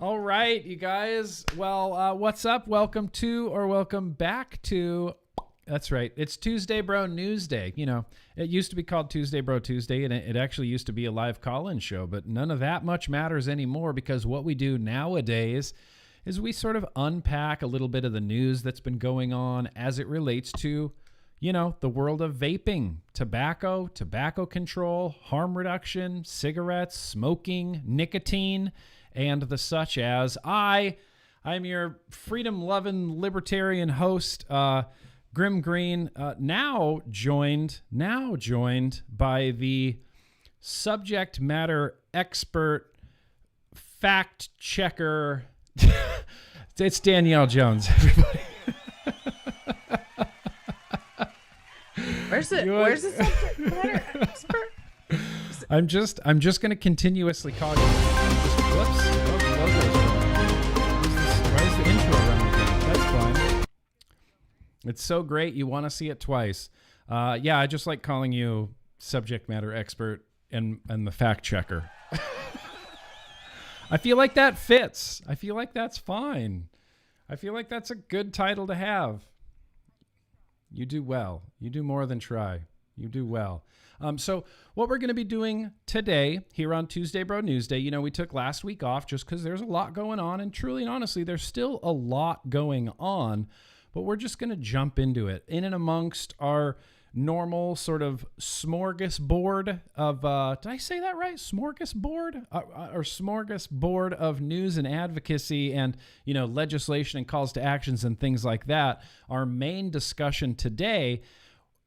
All right, you guys. Well, what's up? Welcome to or welcome back to. That's right. It's Tuesday Bro Newsday. You know, it used to be called Tuesday Bro Tuesday, and it actually used to be a live call-in show, but none of that much matters anymore because what we do nowadays is we sort of unpack a little bit of the news that's been going on as it relates to, you know, the world of vaping, tobacco control, harm reduction, cigarettes, smoking, nicotine, and the such as. I'm your freedom-loving libertarian host, GrimmGreen, now joined by the subject matter expert, fact checker. It's Danielle Jones, everybody. Where's the subject matter expert? I'm just going to continuously call you. Whoops. Why is the intro running again? That's fine. It's so great. You want to see it twice. Yeah, I just like calling you subject matter expert and the fact checker. I feel like that fits. I feel like that's fine. I feel like that's a good title to have. You do well. You do more than try. You do well. So what we're going to be doing today here on Tuesday Bro Newsday, you know, we took last week off just because there's a lot going on, and truly and honestly, there's still a lot going on, but we're just going to jump into it. In and amongst our normal sort of smorgasbord of, did I say that right? Smorgasbord? Or smorgasbord of news and advocacy and, you know, legislation and calls to actions and things like that. Our main discussion today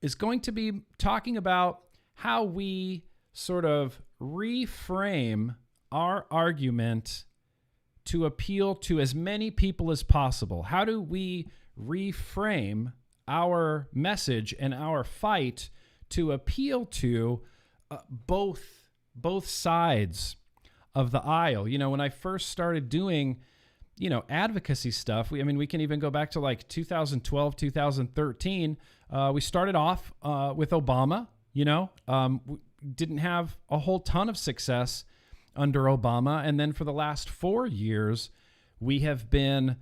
is going to be talking about how we sort of reframe our argument to appeal to as many people as possible. How do we reframe our message and our fight to appeal to both sides of the aisle? You know, when I first started doing, you know, advocacy stuff, we can even go back to like 2012, 2013. We started off with Obama. You know, we didn't have a whole ton of success under Obama. And then for the last 4 years, we have been,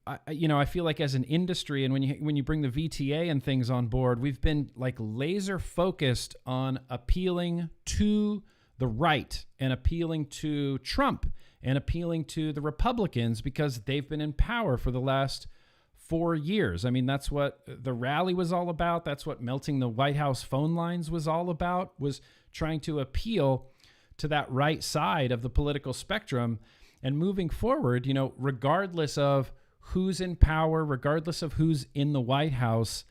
I feel like as an industry, and when you bring the VTA and things on board, we've been like laser focused on appealing to the right and appealing to Trump and appealing to the Republicans because they've been in power for the last 4 years. I mean, that's what the rally was all about. That's what melting the White House phone lines was all about, was trying to appeal to that right side of the political spectrum. And moving forward, you know, regardless of who's in power, regardless of who's in the White House,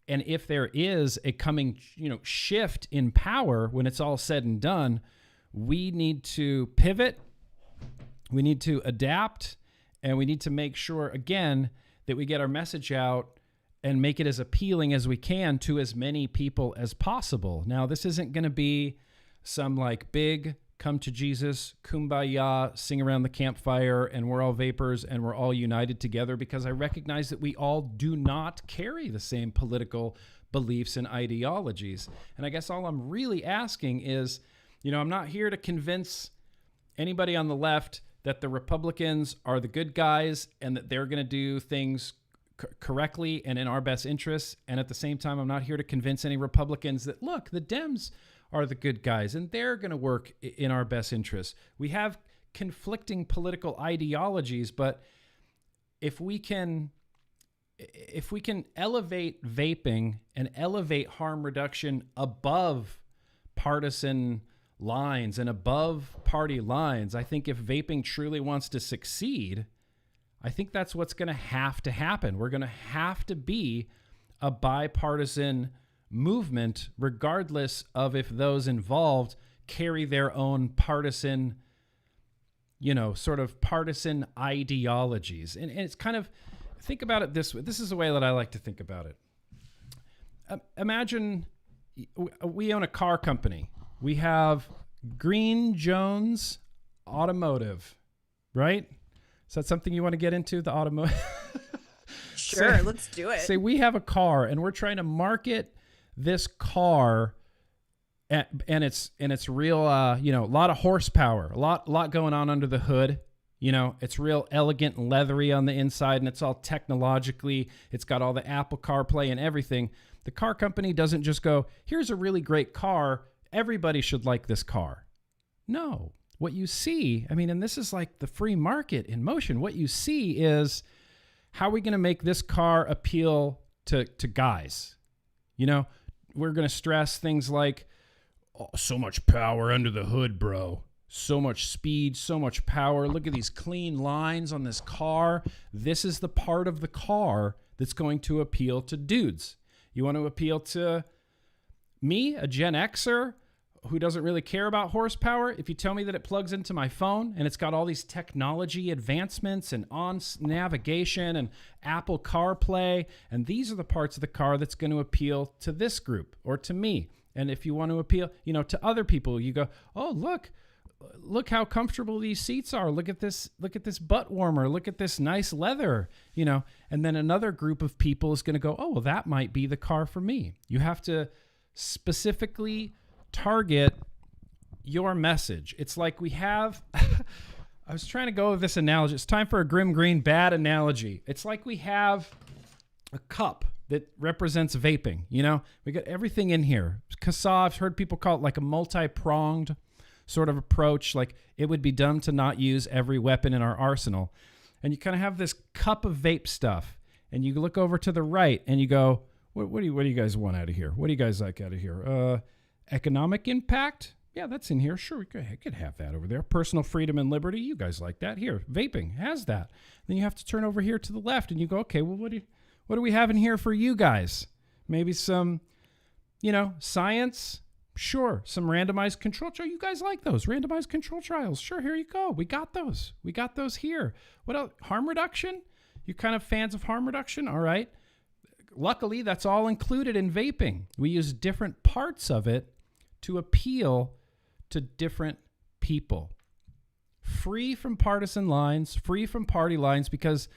and if there is a coming, you know, shift in power when it's all said and done, we need to pivot, we need to adapt, and we need to make sure, again, that we get our message out and make it as appealing as we can to as many people as possible. Now, this isn't going to be some like big come to Jesus, kumbaya, sing around the campfire, and we're all vapors and we're all united together, because I recognize that we all do not carry the same political beliefs and ideologies. And I guess all I'm really asking is, you know, I'm not here to convince anybody on the left that the Republicans are the good guys and that they're going to do things correctly and in our best interests. And at the same time, I'm not here to convince any Republicans that, look, the Dems are the good guys and they're going to work in our best interests. We have conflicting political ideologies, but if we can elevate vaping and elevate harm reduction above partisan lines and above party lines, I think if vaping truly wants to succeed, I think that's what's going to happen. We're going to have to be a bipartisan movement, regardless of if those involved carry their own partisan, you know, sort of partisan ideologies. And it's kind of, think about it this way. This is the way that I like to think about it. Imagine we own a car company. We have Green Jones Automotive, right? Is that something you want to get into, the automotive? Sure, let's do it. Say we have a car and we're trying to market this car, and it's real, you know, a lot of horsepower, a lot going on under the hood. You know, it's real elegant and leathery on the inside, and it's all technologically, it's got all the Apple CarPlay and everything. The car company doesn't just go, here's a really great car, everybody should like this car. No. What you see, I mean, and this is like the free market in motion. What you see is, how are we going to make this car appeal to guys? You know, we're going to stress things like, oh, so much power under the hood, bro. So much speed, so much power. Look at these clean lines on this car. This is the part of the car that's going to appeal to dudes. You want to appeal to me, a Gen Xer, who doesn't really care about horsepower? If you tell me that it plugs into my phone and it's got all these technology advancements and on navigation and Apple CarPlay, and these are the parts of the car that's going to appeal to this group or to me. And if you want to appeal, you know, to other people, you go, oh, look how comfortable these seats are. Look at this butt warmer. Look at this nice leather, you know. And then another group of people is going to go, oh, well, that might be the car for me. You have to specifically target your message. It's like we have, I was trying to go with this analogy. It's time for a GrimmGreen bad analogy. It's like we have a cup that represents vaping. You know, we got everything in here. I've heard people call it like a multi-pronged sort of approach. Like it would be dumb to not use every weapon in our arsenal. And you kind of have this cup of vape stuff, and you look over to the right and you go, what do you guys want out of here? What do you guys like out of here? Economic impact? Yeah, that's in here. Sure, we could have that over there. Personal freedom and liberty. You guys like that. Here, vaping has that. Then you have to turn over here to the left and you go, okay, well, what do we have in here for you guys? Maybe some, you know, science. Sure. Some randomized control trials. You guys like those randomized control trials. Sure. Here you go. We got those. We got those here. What else? Harm reduction? You kind of fans of harm reduction? All right. Luckily, that's all included in vaping. We use different parts of it to appeal to different people. Free from partisan lines, free from party lines, because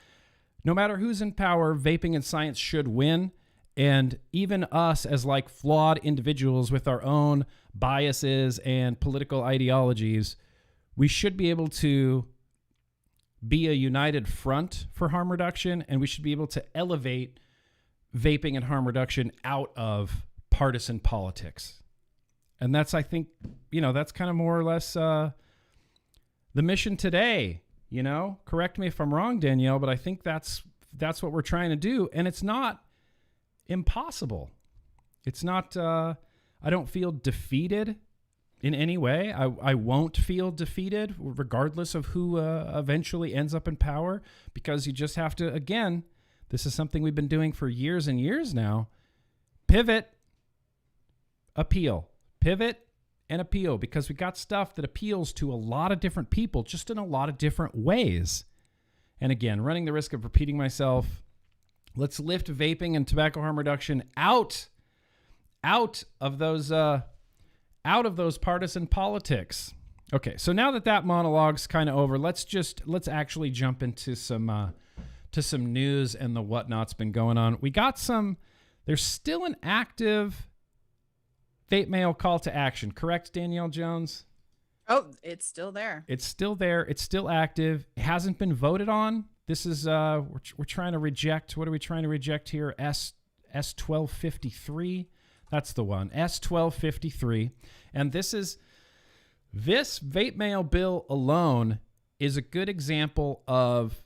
no matter who's in power, vaping and science should win. And even us as like flawed individuals with our own biases and political ideologies, we should be able to be a united front for harm reduction, and we should be able to elevate vaping and harm reduction out of partisan politics. And that's, I think, you know, that's kind of more or less the mission today. You know, correct me if I'm wrong, Danielle, but I think that's what we're trying to do. And it's not impossible. It's not, I don't feel defeated in any way. I won't feel defeated regardless of who eventually ends up in power, because you just have to, again, this is something we've been doing for years and years now. Pivot, appeal. Pivot and appeal, because we got stuff that appeals to a lot of different people just in a lot of different ways. And again, running the risk of repeating myself, let's lift vaping and tobacco harm reduction out of those partisan politics. Okay, so now that monologue's kind of over, let's actually jump into some news and the whatnot's been going on. There's still an active vape mail call to action, correct, Danielle Jones? Oh, it's still there. It's still there. It's still active. It hasn't been voted on. This is we're trying to reject. What are we trying to reject here? S1253. That's the one. S1253. And this vape mail bill alone is a good example of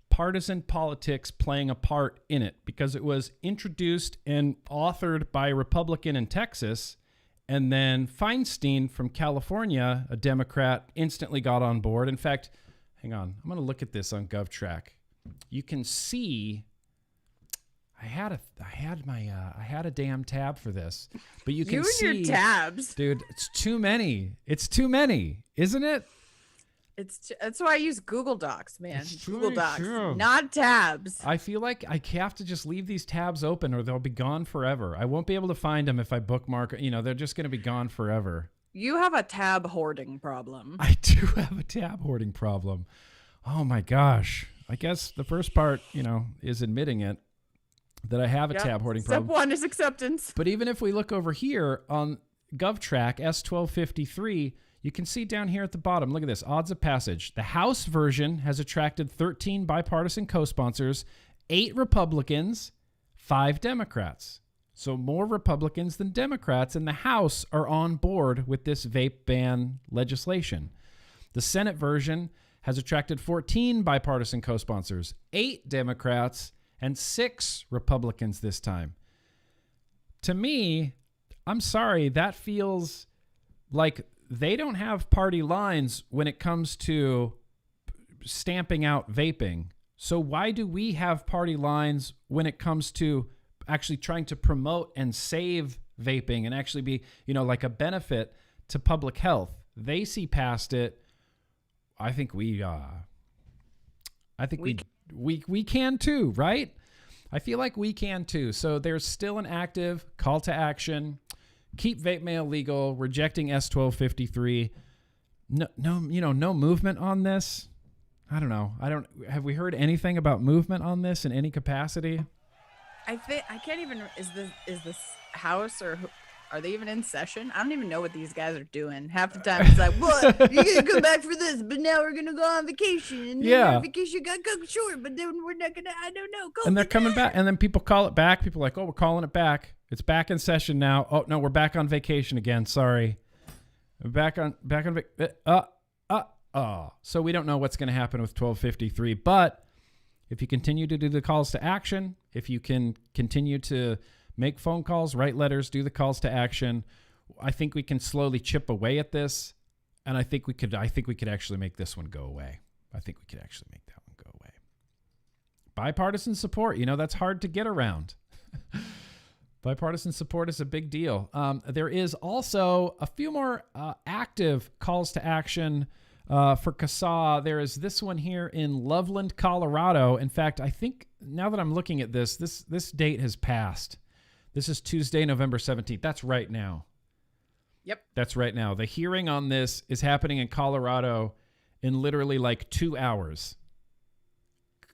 partisan politics playing a part in it, because it was introduced and authored by a Republican in Texas. And then Feinstein from California, a Democrat, instantly got on board. In fact, hang on. I'm going to look at this on GovTrack. You can see I had a damn tab for this, but you can see your tabs, dude. It's too many. It's too many, isn't it? That's why I use Google Docs, man. Google Docs, true. Not tabs. I feel like I have to just leave these tabs open or they'll be gone forever. I won't be able to find them if I bookmark. You know, they're just going to be gone forever. You have a tab hoarding problem. I do have a tab hoarding problem. Oh my gosh. I guess the first part, you know, is admitting it, that I have a tab hoarding problem. Step one is acceptance. But even if we look over here on GovTrack, S1253, You can see down here at the bottom, look at this, odds of passage. The House version has attracted 13 bipartisan co-sponsors, 8 Republicans, 5 Democrats. So more Republicans than Democrats in the House are on board with this vape ban legislation. The Senate version has attracted 14 bipartisan co-sponsors, 8 Democrats, and 6 Republicans this time. To me, I'm sorry, that feels like they don't have party lines when it comes to stamping out vaping. So why do we have party lines when it comes to actually trying to promote and save vaping and actually be, like a benefit to public health? They see past it. I think we can too, right? I feel like we can too. So there's still an active call to action. Keep vape mail legal, rejecting S1253. No movement on this. I don't know. Have we heard anything about movement on this in any capacity? I can't even. Is this House are they even in session? I don't even know what these guys are doing. Half the time it's like, what? You're gonna come back for this, but now we're gonna go on vacation, and then our vacation got cut short, but then we're not gonna. I don't know. And they're coming back, and then people call it back. People are like, oh, we're calling it back. It's back in session now. Oh no, we're back on vacation again. Sorry, we're back on. So we don't know what's going to happen with 1253, but if you continue to do the calls to action, if you can continue to make phone calls, write letters, do the calls to action, I think we can slowly chip away at this, and I think we could actually make this one go away. I think we could actually make that one go away. Bipartisan support, that's hard to get around. Bipartisan support is a big deal. There is also a few more active calls to action for CASA. There is this one here in Loveland, Colorado. In fact, I think now that I'm looking at this date has passed. This is Tuesday, November 17th. That's right now. Yep. That's right now. The hearing on this is happening in Colorado in literally like 2 hours.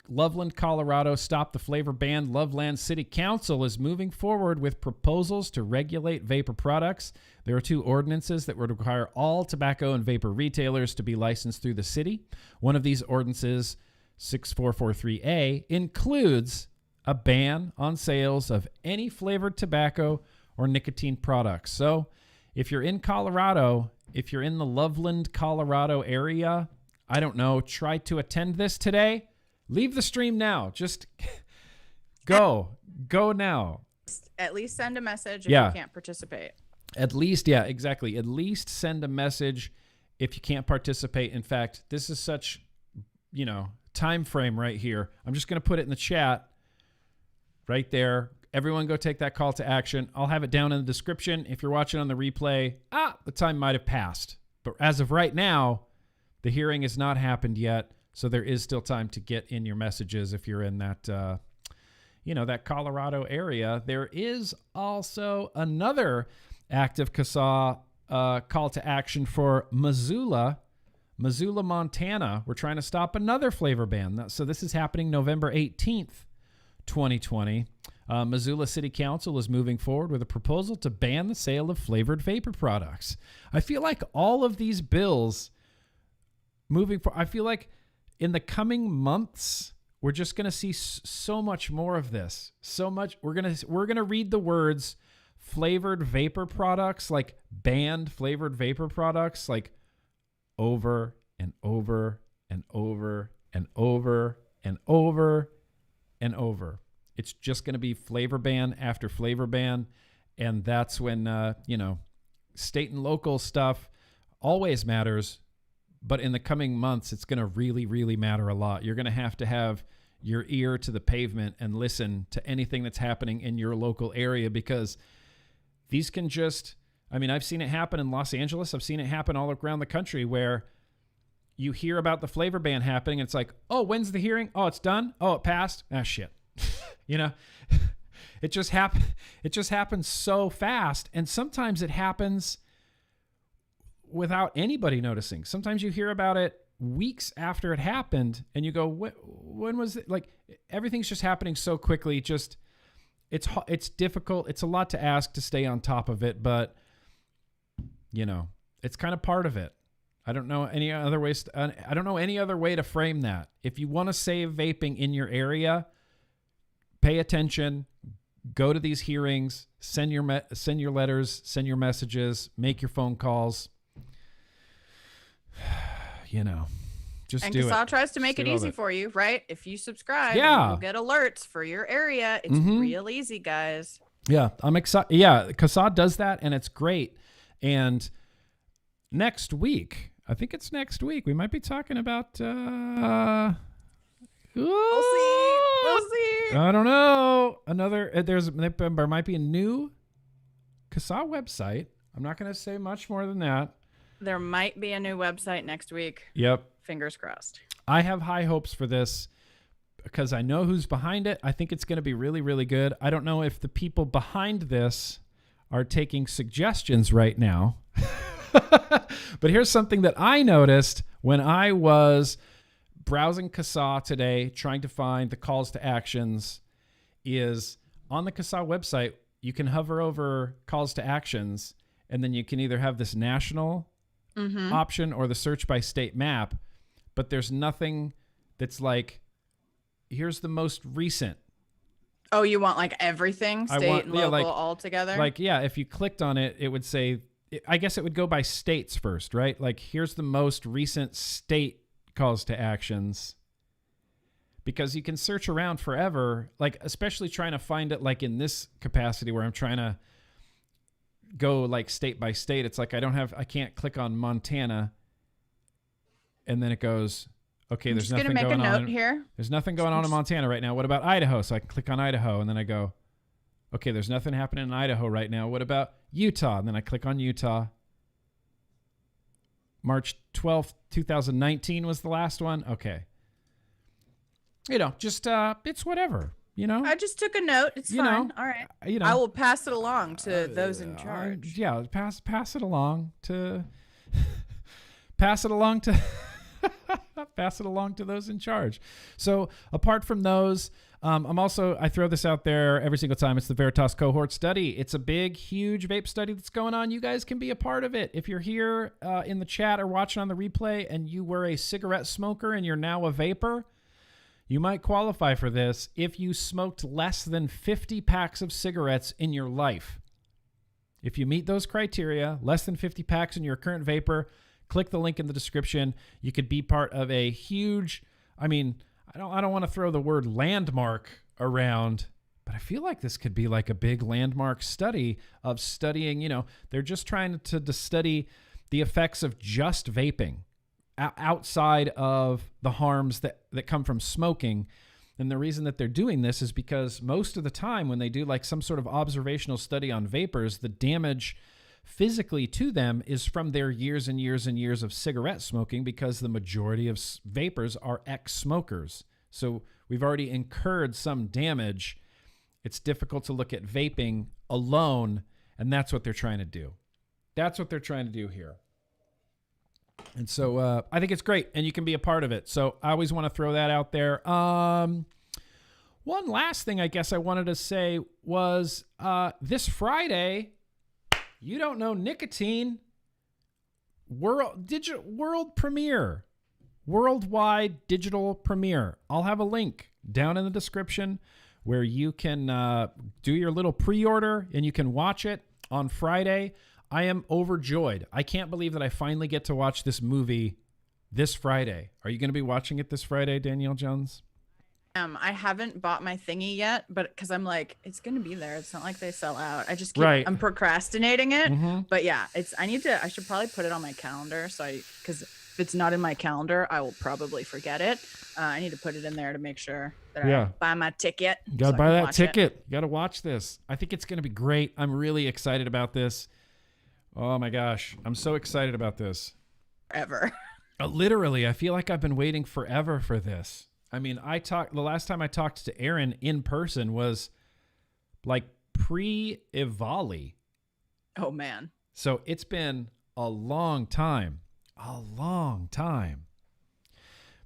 Loveland, Colorado, stop the flavor ban. Loveland City Council is moving forward with proposals to regulate vapor products. There are 2 ordinances that would require all tobacco and vapor retailers to be licensed through the city. One of these ordinances, 6443A, includes a ban on sales of any flavored tobacco or nicotine products. So if you're in Colorado, if you're in the Loveland, Colorado area, I don't know, try to attend this today. Leave the stream now. Just go now. At least send a message if you can't participate. At least, yeah, exactly. At least send a message if you can't participate. In fact, this is such, time frame right here. I'm just going to put it in the chat right there. Everyone go take that call to action. I'll have it down in the description. If you're watching on the replay, the time might have passed. But as of right now, the hearing has not happened yet. So there is still time to get in your messages if you're in that, that Colorado area. There is also another active CASA call to action for Missoula, Montana. We're trying to stop another flavor ban. So this is happening November 18th, 2020. Missoula City Council is moving forward with a proposal to ban the sale of flavored vapor products. I feel like all of these bills I feel like in the coming months, we're just going to see so much more of this. So much. We're going to read the words flavored vapor products, like banned flavored vapor products, like over and over and over and over and over and over. It's just going to be flavor ban after flavor ban. And that's when, state and local stuff always matters. But in the coming months, it's going to really, really matter a lot. You're going to have your ear to the pavement and listen to anything that's happening in your local area, because these can I've seen it happen in Los Angeles. I've seen it happen all around the country where you hear about the flavor ban happening. And it's like, oh, when's the hearing? Oh, it's done. Oh, it passed. Ah, shit. It just happens so fast. And sometimes it happens without anybody noticing. Sometimes you hear about it weeks after it happened and you go, when was it? Like, everything's just happening so quickly. Just it's difficult. It's a lot to ask to stay on top of it, but it's kind of part of it. I don't know any other ways. I don't know any other way to frame that. If you want to save vaping in your area, pay attention. Go to these hearings. Send your letters. Send your messages. Make your phone calls. You know, just and do it. Kassaw tries to make Just it do easy it. for you, right? If you subscribe, Yeah. you'll get alerts for your area. It's real easy, guys. Yeah, I'm excited. Yeah, Kassaw does that, and it's great. And next week, I think it's next week, we might be talking about. We'll see. We'll see. I don't know. There might be a new Kassaw website. I'm not going to say much more than that. There might be a new website next week. Yep. Fingers crossed. I have high hopes for this because I know who's behind it. I think it's going to be really, really good. I don't know if the people behind this are taking suggestions right now. But here's something that I noticed when I was browsing Kassaw today, trying to find the calls to actions, is on the Kassaw website, you can hover over calls to actions, and then you can either have this national option or the search by state map, but there's nothing that's like, here's the most recent. Oh, you want like everything, state and local all together? Like, yeah, if you clicked on it, it would say, I guess it would go by states first, right? Like, here's the most recent state calls to actions. Because you can search around forever, like, especially trying to find it like in this capacity where I'm trying to go like state by state. It's like I can't click on Montana and then it goes, okay, there's nothing going on. I'm just going to make a note here. There's nothing going on in Montana right now. What about Idaho? So I can click on Idaho and then I go, okay, there's nothing happening in Idaho right now. What about Utah? And then I click on Utah. March 12th, 2019 was the last one. Okay. You know, just it's whatever, you know. I just took a note. It's fine. All right. You know, I will pass it along to those in charge. Yeah, pass it along to pass it along to pass it along to those in charge. So apart from those, I throw this out there every single time. It's the Veritas cohort study. It's a big, huge vape study that's going on. You guys can be a part of it. If you're here in the chat or watching on the replay and you were a cigarette smoker and you're now a vapor, you might qualify for this if you smoked less than 50 packs of cigarettes in your life. If you meet those criteria, less than 50 packs and you're a current vapor, click the link in the description. You could be part of a huge, I don't want to throw the word landmark around, but I feel like this could be like a big landmark study of studying, they're just trying to study the effects of just vaping outside of the harms that come from smoking. And the reason that they're doing this is because most of the time when they do like some sort of observational study on vapors, the damage physically to them is from their years and years and years of cigarette smoking, because the majority of vapors are ex-smokers. So we've already incurred some damage. It's difficult to look at vaping alone, and that's what they're trying to do. That's what they're trying to do here. And so I think it's great, and you can be a part of it. So I always want to throw that out there. One last thing I guess I wanted to say was this Friday, You Don't Know Nicotine world premiere, worldwide digital premiere. I'll have a link down in the description where you can do your little pre-order and you can watch it on Friday. I am overjoyed. I can't believe that I finally get to watch this movie this Friday. Are you going to be watching it this Friday, Danielle Jones? I haven't bought my thingy yet, but because I'm like, it's going to be there. It's not like they sell out. I just keep, I'm procrastinating it. Mm-hmm. But yeah, I should probably put it on my calendar. Because if it's not in my calendar, I will probably forget it. I need to put it in there to make sure that I buy my ticket. You got to buy that ticket. You got to watch this. I think it's going to be great. I'm really excited about this. Oh my gosh. I'm so excited about this. Forever. Literally, I feel like I've been waiting forever for this. I mean, the last time I talked to Aaron in person was like pre-Ivali. Oh man. So it's been a long time.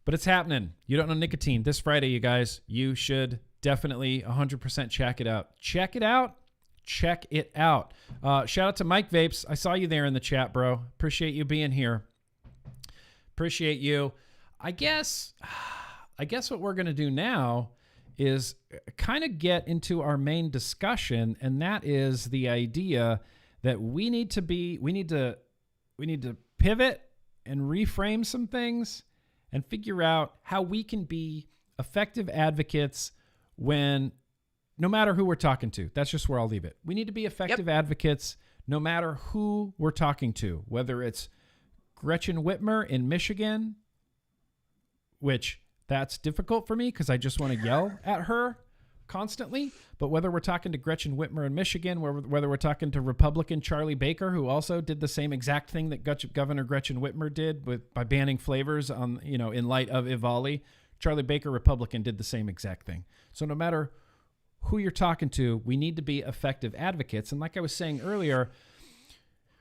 But it's happening. You Don't Know Nicotine this Friday, you guys. You should definitely 100% check it out. Check it out. Shout out to Mike Vapes. I saw you there in the chat, bro. Appreciate you being here. Appreciate you. I guess what we're going to do now is kind of get into our main discussion, and that is the idea that we need to pivot and reframe some things and figure out how we can be effective advocates when, no matter who we're talking to. That's just where I'll leave it. We need to be effective advocates no matter who we're talking to, whether it's Gretchen Whitmer in Michigan, which that's difficult for me because I just want to yell at her constantly. But whether we're talking to Gretchen Whitmer in Michigan, whether we're talking to Republican Charlie Baker, who also did the same exact thing that Governor Gretchen Whitmer did by banning flavors on, in light of Ivali, Charlie Baker, Republican, did the same exact thing. So no matter who you're talking to, we need to be effective advocates. And like I was saying earlier,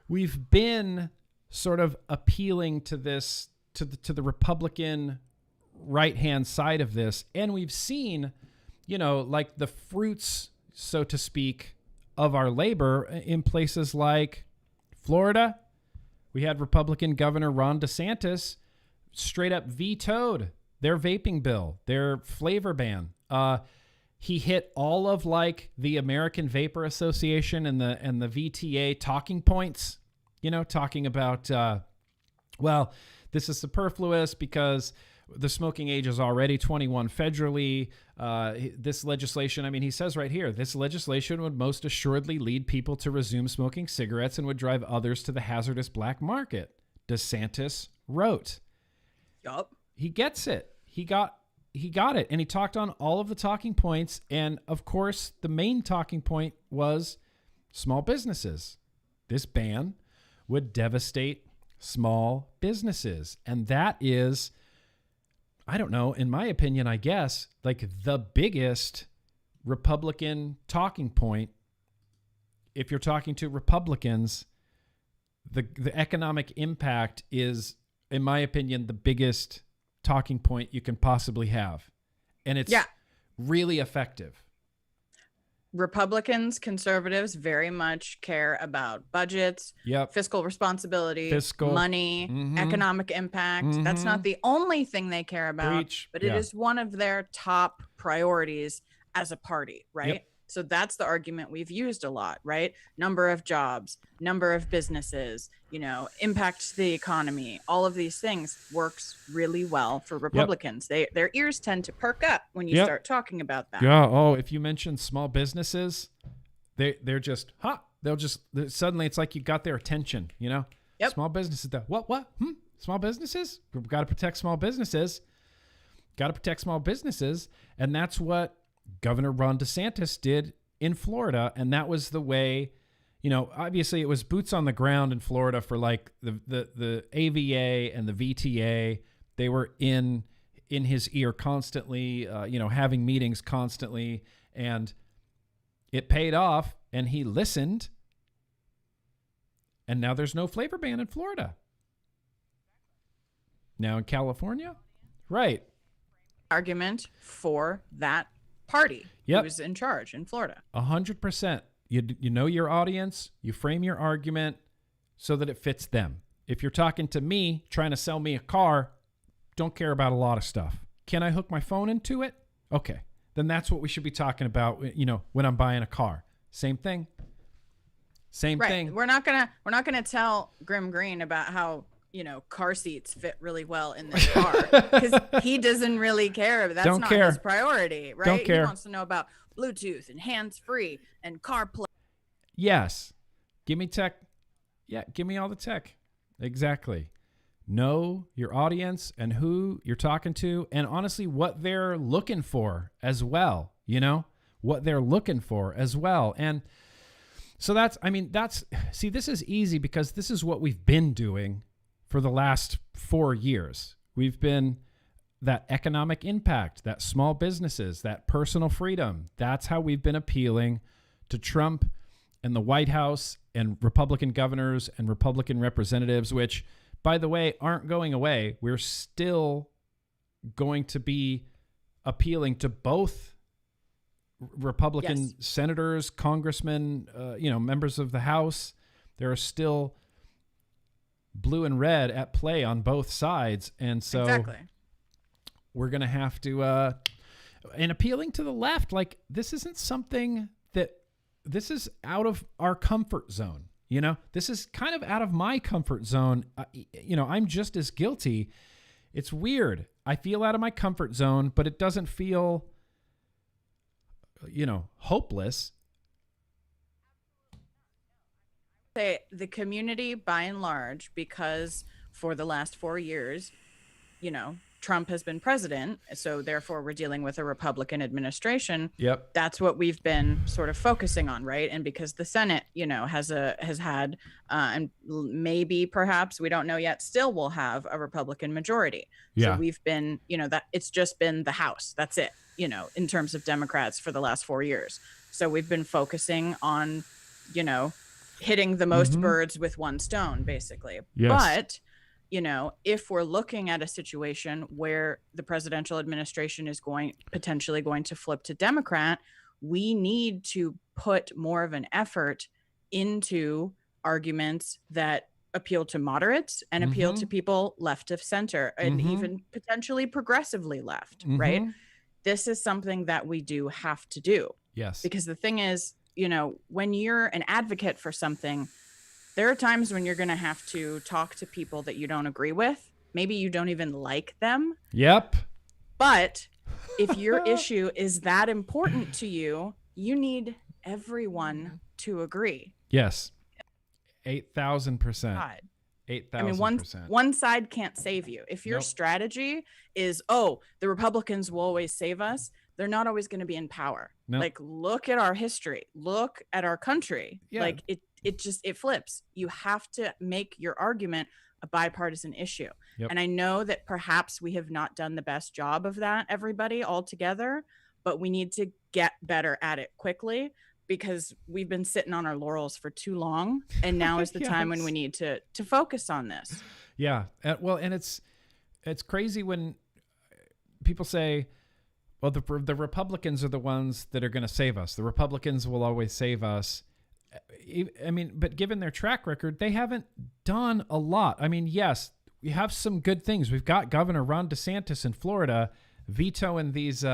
we've been sort of appealing to this, to the Republican right-hand side of this. And we've seen, like the fruits, so to speak, of our labor in places like Florida. We had Republican Governor Ron DeSantis straight up vetoed their vaping bill, their flavor ban. He hit all of like the American Vapor Association and the VTA talking points, talking about, this is superfluous because the smoking age is already 21 federally. This legislation, he says right here, this legislation would most assuredly lead people to resume smoking cigarettes and would drive others to the hazardous black market, DeSantis wrote. Yup. He gets it. He got it. And he talked on all of the talking points. And of course, the main talking point was small businesses. This ban would devastate small businesses. And that is, I don't know, in my opinion, I guess, like the biggest Republican talking point. If you're talking to Republicans, the economic impact is, in my opinion, the biggest talking point you can possibly have. And it's really effective. Republicans, conservatives very much care about budgets, fiscal responsibility, money, economic impact. That's not the only thing they care about, but it is one of their top priorities as a party, right? So that's the argument we've used a lot, right? Number of jobs, number of businesses, impact to the economy. All of these things works really well for Republicans. Their ears tend to perk up when you start talking about that. Yeah. Oh, if you mention small businesses, they're just they'll just suddenly it's like you got their attention. Small businesses. What? Small businesses? We've got to protect small businesses. And that's what Governor Ron DeSantis did in Florida. And that was the way, obviously it was boots on the ground in Florida for like the AVA and the VTA. They were in his ear constantly, having meetings constantly, and it paid off and he listened. And now there's no flavor ban in Florida. Now in California, right. Argument for that party who's in charge in Florida. 100%. You know your audience, you frame your argument so that it fits them. If you're talking to me, trying to sell me a car, don't care about a lot of stuff. Can I hook my phone into it? Okay. Then that's what we should be talking about, when I'm buying a car. Same thing. Same thing. We're not gonna tell GrimmGreen about how car seats fit really well in this car because he doesn't really care. That's not his priority, right? Don't care. He wants to know about Bluetooth and hands-free and CarPlay. Yes. Give me tech. Yeah, give me all the tech. Exactly. Know your audience and who you're talking to, and honestly, what they're looking for as well. What they're looking for as well. And so this is easy because this is what we've been doing for the last 4 years. We've been that economic impact, that small businesses, that personal freedom. That's how we've been appealing to Trump and the White House and Republican governors and Republican representatives, which, by the way, aren't going away. We're still going to be appealing to both Republican senators, congressmen, members of the House. There are still blue and red at play on both sides. And so Exactly. we're going to have to, and appealing to the left, like this isn't something that this is out of our comfort zone. You know, this is kind of out of my comfort zone. You know, I'm just as guilty. It's weird. I feel out of my comfort zone, but it doesn't feel, you know, hopeless. Say the community by and large, because for the last 4 years, you know, Trump has been president, so therefore we're dealing with a Republican administration. Yep. That's what we've been sort of focusing on, right? And because the Senate, you know, has had and maybe perhaps we don't know yet, still will have a Republican majority. Yeah. So we've been, you know, that it's just been the House. That's it, you know, in terms of Democrats for the last 4 years. So we've been focusing on, you know, hitting the most birds with one stone, basically. Yes. But you know, if we're looking at a situation where the presidential administration is potentially going to flip to Democrat, we need to put more of an effort into arguments that appeal to moderates and appeal to people left of center and even potentially progressively left, right? This is something that we do have to do. Yes. Because the thing is, you know, when you're an advocate for something, there are times when you're going to have to talk to people that you don't agree with. Maybe you don't even like them. Yep. But if your issue is that important to you, you need everyone to agree. Yes. 8,000%. God. 8,000%. I mean, one side can't save you. If your strategy is, oh, the Republicans will always save us, they're not always going to be in power. Like, look at our history. Look at our country. Yeah. Like, it flips. You have to make your argument a bipartisan issue. Yep. And I know that perhaps we have not done the best job of that, everybody, all together, but we need to get better at it quickly because we've been sitting on our laurels for too long. And now is the time when we need to focus on this. Yeah. Well, and it's crazy when people say, well, the Republicans are the ones that are going to save us. The Republicans will always save us. I mean, but given their track record, they haven't done a lot. I mean, yes, we have some good things. We've got Governor Ron DeSantis in Florida vetoing these,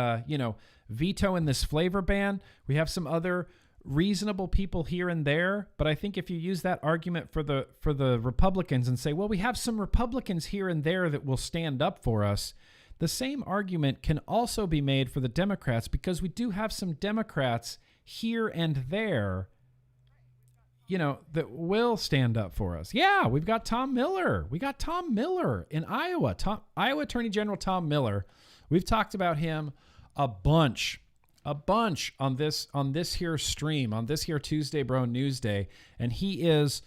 vetoing this flavor ban. We have some other reasonable people here and there. But I think if you use that argument for the Republicans and say, well, we have some Republicans here and there that will stand up for us, the same argument can also be made for the Democrats because we do have some Democrats here and there, you know, that will stand up for us. Yeah, we've got Tom Miller. We got Tom Miller in Iowa. Iowa Attorney General Tom Miller. We've talked about him a bunch on this here stream, on this here Tuesday Bro Newsday, and he is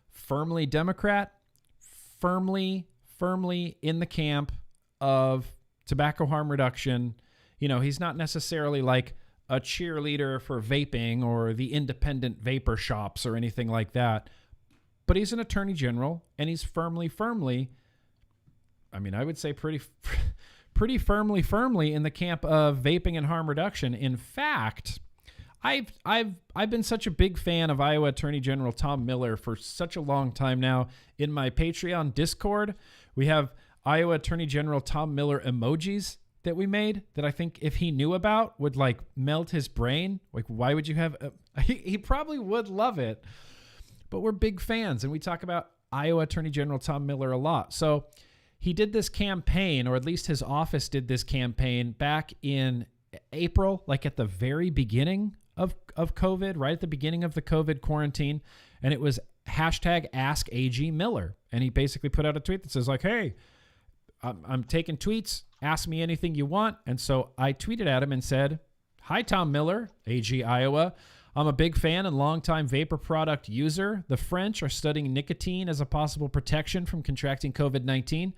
firmly Democrat, firmly in the camp of tobacco harm reduction. You know, he's not necessarily like a cheerleader for vaping or the independent vapor shops or anything like that, but he's an attorney general and he's firmly, I mean, I would say pretty firmly in the camp of vaping and harm reduction. In fact, I've been such a big fan of Iowa Attorney General Tom Miller for such a long time now. In my Patreon Discord, we have Iowa Attorney General Tom Miller emojis that we made that I think if he knew about would like melt his brain. Like, why would you have he probably would love it, but we're big fans and we talk about Iowa Attorney General Tom Miller a lot. So he did this campaign, or at least his office did this campaign back in April, like at the very beginning of COVID, right at the beginning of the COVID quarantine. And it was hashtag Ask AG Miller. And he basically put out a tweet that says like, hey, I'm taking tweets. Ask me anything you want. And so I tweeted at him and said, hi, Tom Miller, AG Iowa. I'm a big fan and longtime vapor product user. The French are studying nicotine as a possible protection from contracting COVID-19.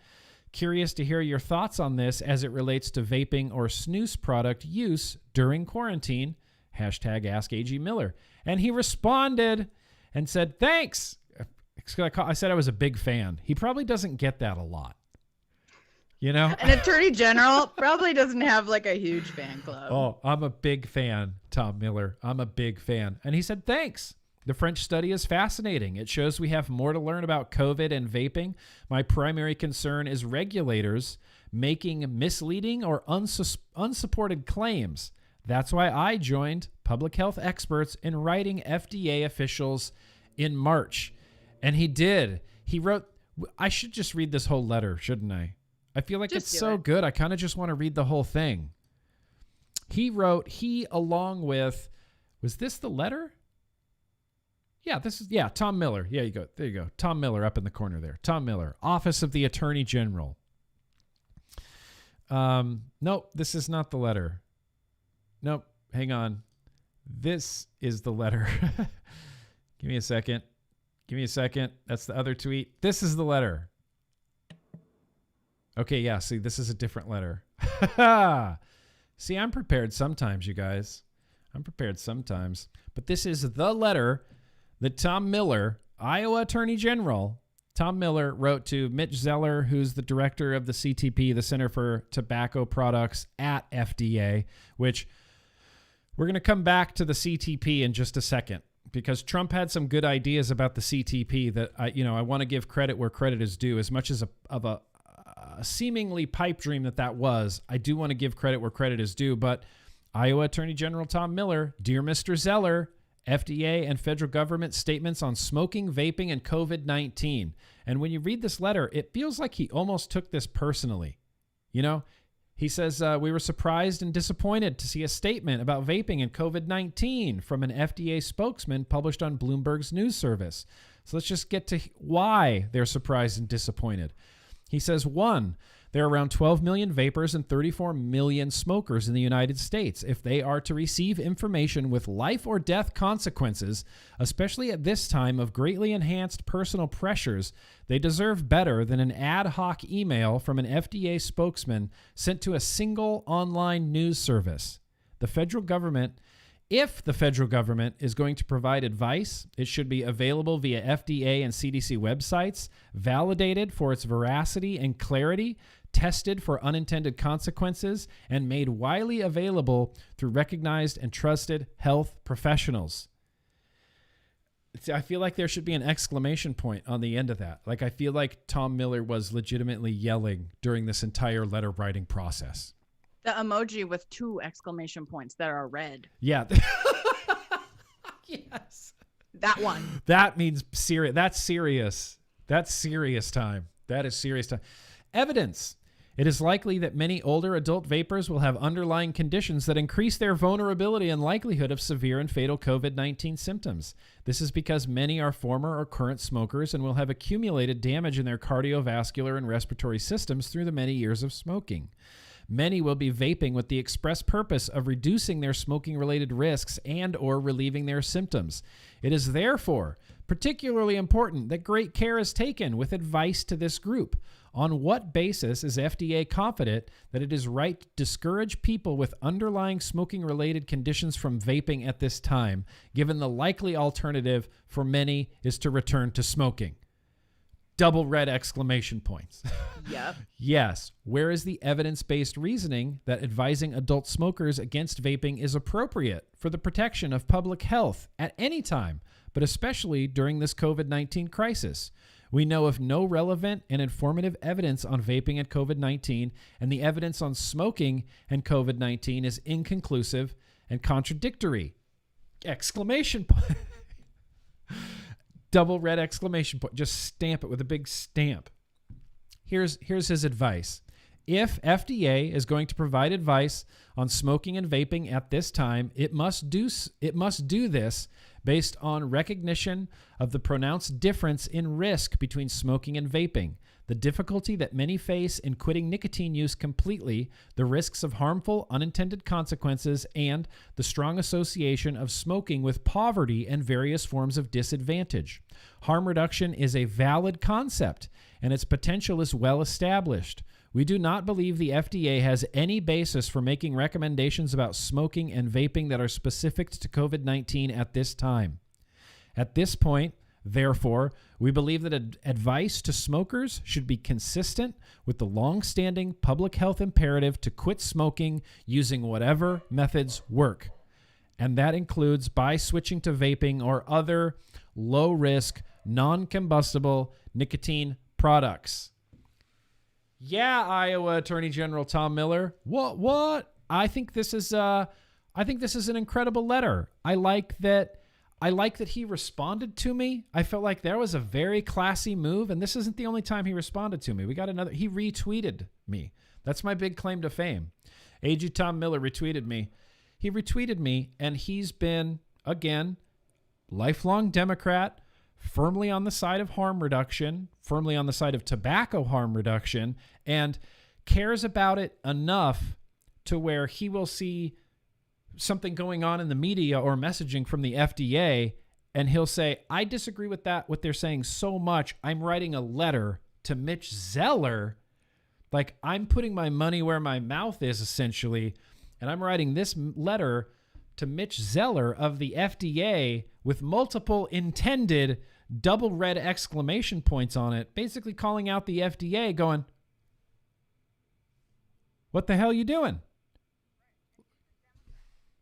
Curious to hear your thoughts on this as it relates to vaping or snus product use during quarantine. Hashtag Ask AG Miller. And he responded and said, thanks. I said I was a big fan. He probably doesn't get that a lot. You know, an attorney general probably doesn't have like a huge fan club. Oh, I'm a big fan, Tom Miller. I'm a big fan. And he said, thanks. The French study is fascinating. It shows we have more to learn about COVID and vaping. My primary concern is regulators making misleading or unsupported claims. That's why I joined public health experts in writing FDA officials in March. And he did. He wrote, I should just read this whole letter, shouldn't I? I feel like it's so good. I kind of just want to read the whole thing. He wrote, along with, was this the letter? Yeah, Tom Miller. Yeah, there you go. Tom Miller up in the corner there. Tom Miller, Office of the Attorney General. Nope, this is not the letter. Nope, hang on. This is the letter. Give me a second. That's the other tweet. This is the letter. Okay, yeah, see, this is a different letter. See, I'm prepared sometimes, you guys. I'm prepared sometimes. But this is the letter that Tom Miller, Iowa Attorney General, Tom Miller wrote to Mitch Zeller, who's the director of the CTP, the Center for Tobacco Products at FDA, which we're going to come back to the CTP in just a second, because Trump had some good ideas about the CTP that I want to give credit where credit is due. As much as a seemingly pipe dream that was, I do want to give credit where credit is due. But Iowa Attorney General Tom Miller, dear Mr. Zeller, FDA and federal government statements on smoking, vaping, and COVID-19. And when you read this letter, it feels like he almost took this personally. He says, we were surprised and disappointed to see a statement about vaping and COVID-19 from an FDA spokesman published on Bloomberg's news service. So let's just get to why they're surprised and disappointed. He says, 1, there are around 12 million vapors and 34 million smokers in the United States. If they are to receive information with life or death consequences, especially at this time of greatly enhanced personal pressures, they deserve better than an ad hoc email from an FDA spokesman sent to a single online news service. If the federal government is going to provide advice, it should be available via FDA and CDC websites, validated for its veracity and clarity, tested for unintended consequences, and made widely available through recognized and trusted health professionals. I feel like there should be an exclamation point on the end of that. Like, I feel like Tom Miller was legitimately yelling during this entire letter writing process. The emoji with 2 exclamation points that are red. Yeah. Yes. That one. That means serious. That's serious. That's serious time. That is serious time. Evidence. It is likely that many older adult vapors will have underlying conditions that increase their vulnerability and likelihood of severe and fatal COVID-19 symptoms. This is because many are former or current smokers and will have accumulated damage in their cardiovascular and respiratory systems through the many years of smoking. Many will be vaping with the express purpose of reducing their smoking-related risks and or relieving their symptoms. It is therefore particularly important that great care is taken with advice to this group. On what basis is FDA confident that it is right to discourage people with underlying smoking-related conditions from vaping at this time, given the likely alternative for many is to return to smoking? Double red exclamation points. Yep. Yes. Where is the evidence-based reasoning that advising adult smokers against vaping is appropriate for the protection of public health at any time, but especially during this COVID-19 crisis? We know of no relevant and informative evidence on vaping and COVID-19, and the evidence on smoking and COVID-19 is inconclusive and contradictory. Exclamation point. Double red exclamation point. Just stamp it with a big stamp. Here's his advice. If FDA is going to provide advice on smoking and vaping at this time, it must do this based on recognition of the pronounced difference in risk between smoking and vaping, the difficulty that many face in quitting nicotine use completely, the risks of harmful unintended consequences, and the strong association of smoking with poverty and various forms of disadvantage. Harm reduction is a valid concept, and its potential is well established. We do not believe the FDA has any basis for making recommendations about smoking and vaping that are specific to COVID-19 at this time. At this point, therefore, we believe that advice to smokers should be consistent with the long-standing public health imperative to quit smoking using whatever methods work. and that includes by switching to vaping or other low-risk, non-combustible nicotine products. Yeah, Iowa Attorney General Tom Miller. What? I think this is an incredible letter. I like that he responded to me. I felt like there was a very classy move, and this isn't the only time he responded to me. We got another. He retweeted me. That's my big claim to fame. AG Tom Miller retweeted me. He retweeted me, and he's been, again, lifelong Democrat, firmly on the side of harm reduction, firmly on the side of tobacco harm reduction, and cares about it enough to where he will see something going on in the media or messaging from the FDA, and he'll say, I disagree with that, what they're saying so much, I'm writing a letter to Mitch Zeller. Like, I'm putting my money where my mouth is, essentially, and I'm writing this letter to Mitch Zeller of the FDA with multiple intended double red exclamation points on it, basically calling out the FDA, going, what the hell are you doing?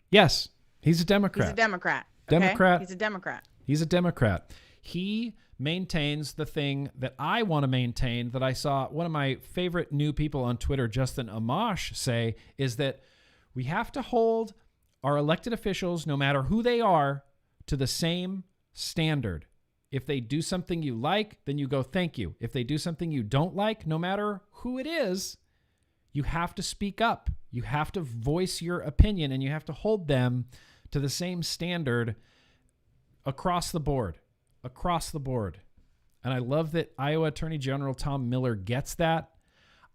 Yes, he's a Democrat. He's a Democrat. Democrat. He's a Democrat. He's a Democrat. He maintains the thing that I want to maintain, that I saw one of my favorite new people on Twitter, Justin Amash, say, is that we have to hold our elected officials, no matter who they are, to the same standard. If they do something you like, then you go, thank you. If they do something you don't like, no matter who it is, you have to speak up. You have to voice your opinion, and you have to hold them to the same standard across the board. Across the board. And I love that Iowa Attorney General Tom Miller gets that.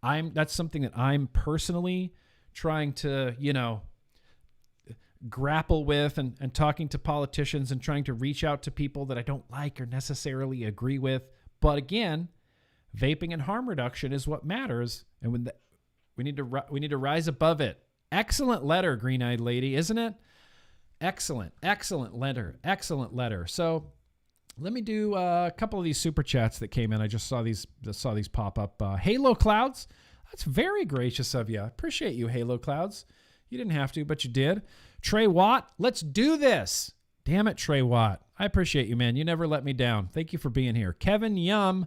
That's something that I'm personally trying to, grapple with, and talking to politicians and trying to reach out to people that I don't like or necessarily agree with. But again, vaping and harm reduction is what matters. And when we need to rise above it. Excellent letter, Green-Eyed Lady, isn't it? Excellent letter. So let me do a couple of these super chats that came in. I just saw these pop up. Halo Clouds, that's very gracious of you. I appreciate you, Halo Clouds. You didn't have to, but you did. Trey Watt, let's do this. Damn it, Trey Watt. I appreciate you, man. You never let me down. Thank you for being here. Kevin Yum,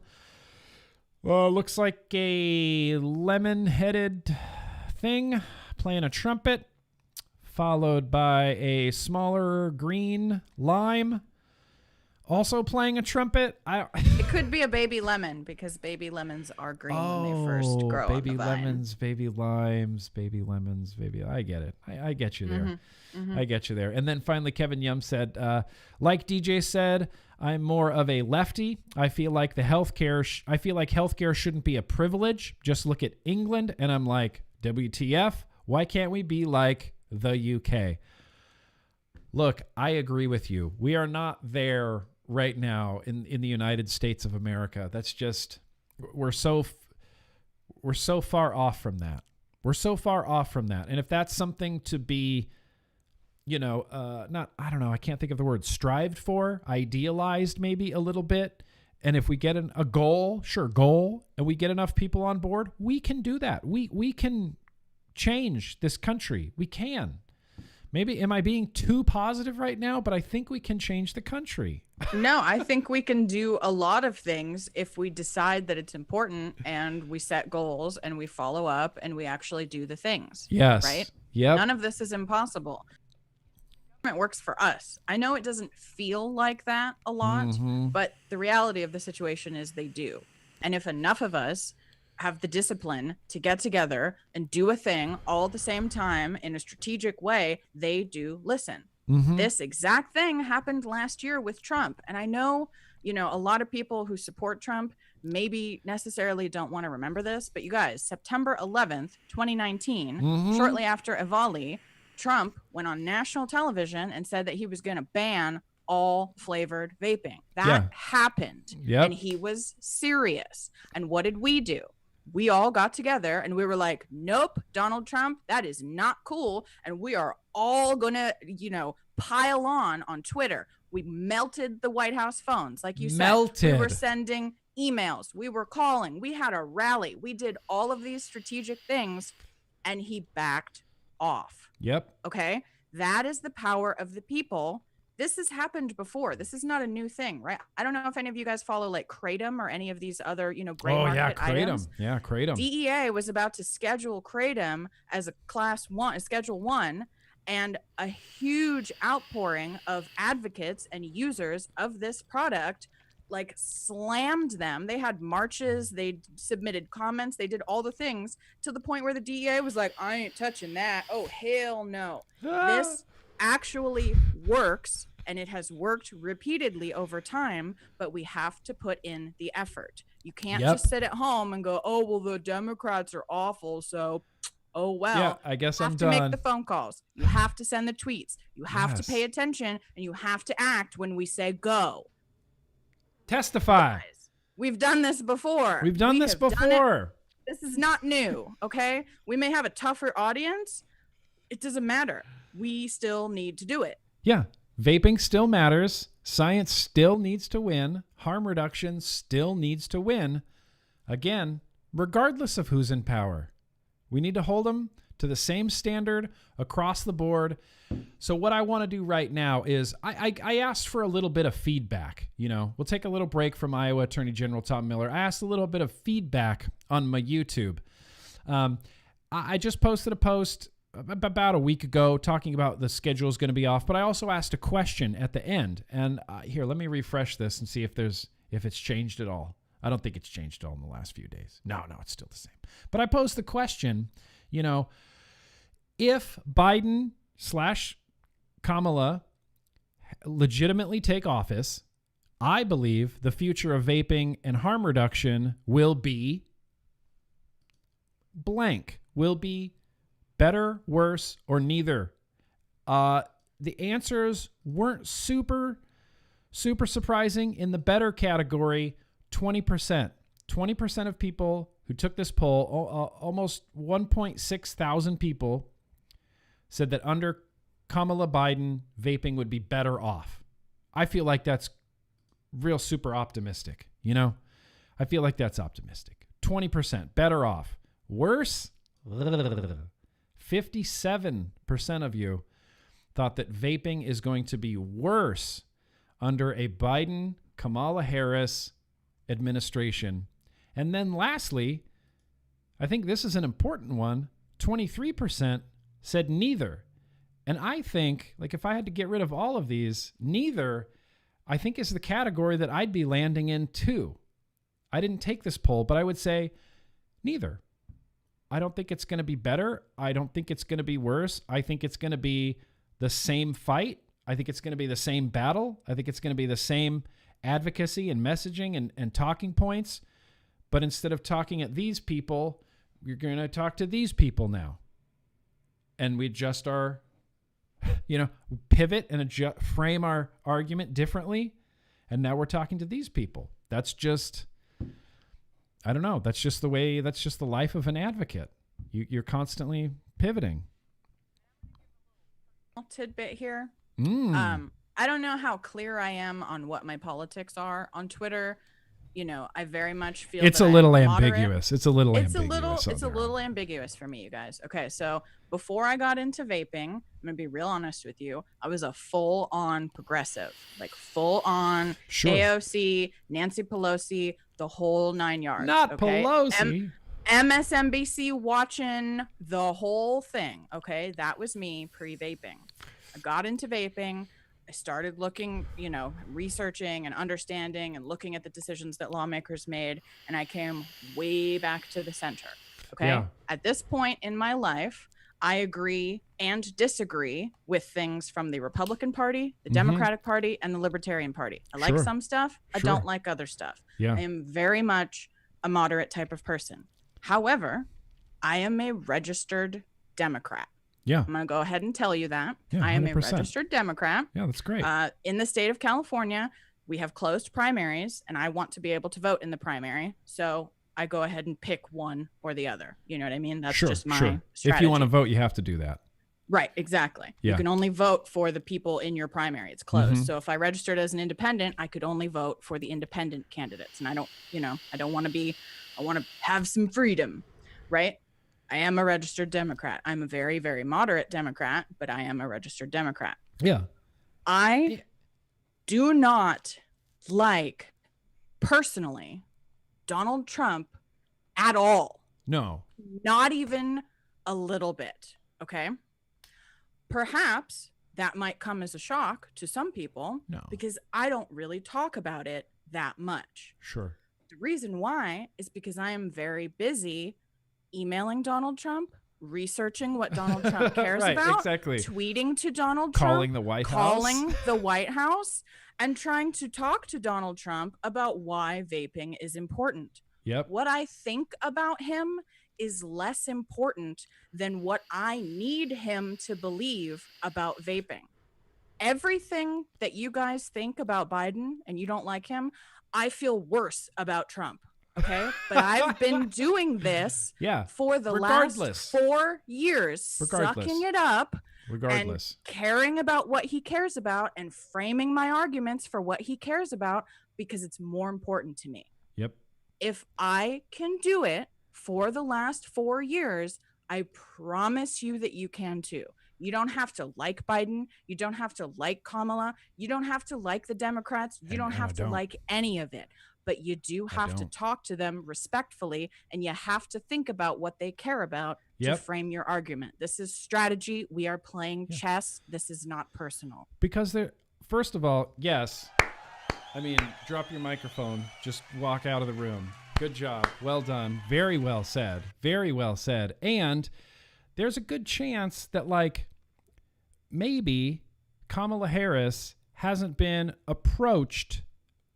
looks like a lemon-headed thing playing a trumpet, followed by a smaller green lime also playing a trumpet. It could be a baby lemon, because baby lemons are green when they first grow on the vine. Lemons, baby limes, baby lemons, baby. I get it. I get you there. I get you there. And then finally, Kevin Yum said, like DJ said, I'm more of a lefty. I feel like healthcare shouldn't be a privilege. Just look at England, and I'm like, WTF? Why can't we be like the UK? Look, I agree with you. We are not there right now in the United States of America. That's just, we're so far off from that. We're so far off from that. And if that's something to be, I can't think of the word, strived for, idealized maybe a little bit. And if we get a goal, and we get enough people on board, we can do that. We can change this country. We can. Maybe, am I being too positive right now? But I think we can change the country. No, I think we can do a lot of things if we decide that it's important, and we set goals, and we follow up, and we actually do the things. Yes. Right? Yep. None of this is impossible. It works for us. I know it doesn't feel like that a lot, but the reality of the situation is they do. And if enough of us have the discipline to get together and do a thing all at the same time in a strategic way, they do listen. This exact thing happened last year with Trump. And I know, a lot of people who support Trump maybe necessarily don't want to remember this, but you guys, September 11th, 2019, shortly after Avali, Trump went on national television and said that he was going to ban all flavored vaping. That happened. And he was serious. And what did we do? We all got together and we were like, nope, Donald Trump, that is not cool. And we are all going to, pile on Twitter. We melted the White House phones. Like you said, we were sending emails. We were calling. We had a rally. We did all of these strategic things, and he backed off. Yep. Okay. That is the power of the people. This has happened before. This is not a new thing, right? I don't know if any of you guys follow like Kratom or any of these other, gray market items. Yeah, Kratom. DEA was about to schedule Kratom as a Schedule 1, and a huge outpouring of advocates and users of this product like slammed them. They had marches, they submitted comments, they did all the things to the point where the DEA was like, I ain't touching that. Oh, hell no. This actually works, and it has worked repeatedly over time, but we have to put in the effort. You can't just sit at home and go, oh, well, the Democrats are awful, so oh well. Yeah, I guess I'm done. You have to make the phone calls. You have to send the tweets. You have to pay attention, and you have to act when we say go. Testify. Guys, we've done this before. We've done this before. This is not new, okay? We may have a tougher audience. It doesn't matter. We still need to do it. Yeah. Vaping still matters. Science still needs to win. Harm reduction still needs to win. Again, regardless of who's in power. We need to hold them to the same standard across the board. So what I want to do right now is I asked for a little bit of feedback. We'll take a little break from Iowa Attorney General Tom Miller. I asked a little bit of feedback on my YouTube. I just posted a post about a week ago talking about the schedule is going to be off, but I also asked a question at the end. And here, let me refresh this and see if it's changed at all. I don't think it's changed at all in the last few days. No, it's still the same. But I posed the question, if Biden/Kamala legitimately take office, I believe the future of vaping and harm reduction will be blank, will be better, worse, or neither. The answers weren't super surprising. In the better category, 20%. 20% of people who took this poll, almost 1.6 thousand people, said that under Kamala Biden, vaping would be better off. I feel like that's real super optimistic, I feel like that's optimistic. 20% better off. Worse? 57% of you thought that vaping is going to be worse under a Biden-Kamala Harris administration. And then lastly, I think this is an important one, 23% said neither. And I think, if I had to get rid of all of these, neither, I think, is the category that I'd be landing in too. I didn't take this poll, but I would say neither. I don't think it's going to be better. I don't think it's going to be worse. I think it's going to be the same fight. I think it's going to be the same battle. I think it's going to be the same advocacy and messaging and talking points. But instead of talking at these people, you're going to talk to these people now. And we adjust our, pivot and frame our argument differently. And now we're talking to these people. That's just, I don't know. That's just the life of an advocate. You're constantly pivoting. Tidbit here. I don't know how clear I am on what my politics are on Twitter. I very much feel it's a little ambiguous. It's a little ambiguous for me, you guys. Okay, so before I got into vaping, I'm gonna be real honest with you. I was a full-on progressive, like full-on AOC, Nancy Pelosi, the whole 9 yards. Not Pelosi. MSNBC watching the whole thing. Okay, that was me pre-vaping. I got into vaping. I started looking, researching and understanding and looking at the decisions that lawmakers made. And I came way back to the center. Okay. Yeah. At this point in my life, I agree and disagree with things from the Republican Party, the Democratic Party, and the Libertarian Party. I like some stuff. I don't like other stuff. Yeah. I am very much a moderate type of person. However, I am a registered Democrat. Yeah. I'm going to go ahead and tell you that. Yeah, I am a registered Democrat. Yeah, that's great. In the state of California, we have closed primaries, and I want to be able to vote in the primary. So I go ahead and pick one or the other. You know what I mean? That's just my strategy. If you want to vote, you have to do that. Right, exactly. Yeah. You can only vote for the people in your primary. It's closed. So if I registered as an independent, I could only vote for the independent candidates. And I don't want to have some freedom, right? I am a registered Democrat. I'm a very, very moderate Democrat, but I am a registered Democrat. Yeah. I do not like, personally, Donald Trump at all. No. Not even a little bit. Okay. Perhaps that might come as a shock to some people. No. Because I don't really talk about it that much. Sure. The reason why is because I am very busy emailing Donald Trump, researching what Donald Trump cares right, about, exactly. tweeting to Donald calling Trump, the White calling House. the White House, and trying to talk to Donald Trump about why vaping is important. Yep. What I think about him is less important than what I need him to believe about vaping. Everything that you guys think about Biden and you don't like him, I feel worse about Trump. Okay. But I've been doing this for the last 4 years, sucking it up and caring about what he cares about and framing my arguments for what he cares about because it's more important to me. Yep. If I can do it for the last 4 years, I promise you that you can too. You don't have to like Biden. You don't have to like Kamala. You don't have to like the Democrats. You don't have to like any of it. But you do have to talk to them respectfully, and you have to think about what they care about to frame your argument. This is strategy. We are playing chess. This is not personal. Because first of all, yes. I mean, drop your microphone. Just walk out of the room. Good job. Well done. Very well said. Very well said. And there's a good chance that, like, maybe Kamala Harris hasn't been approached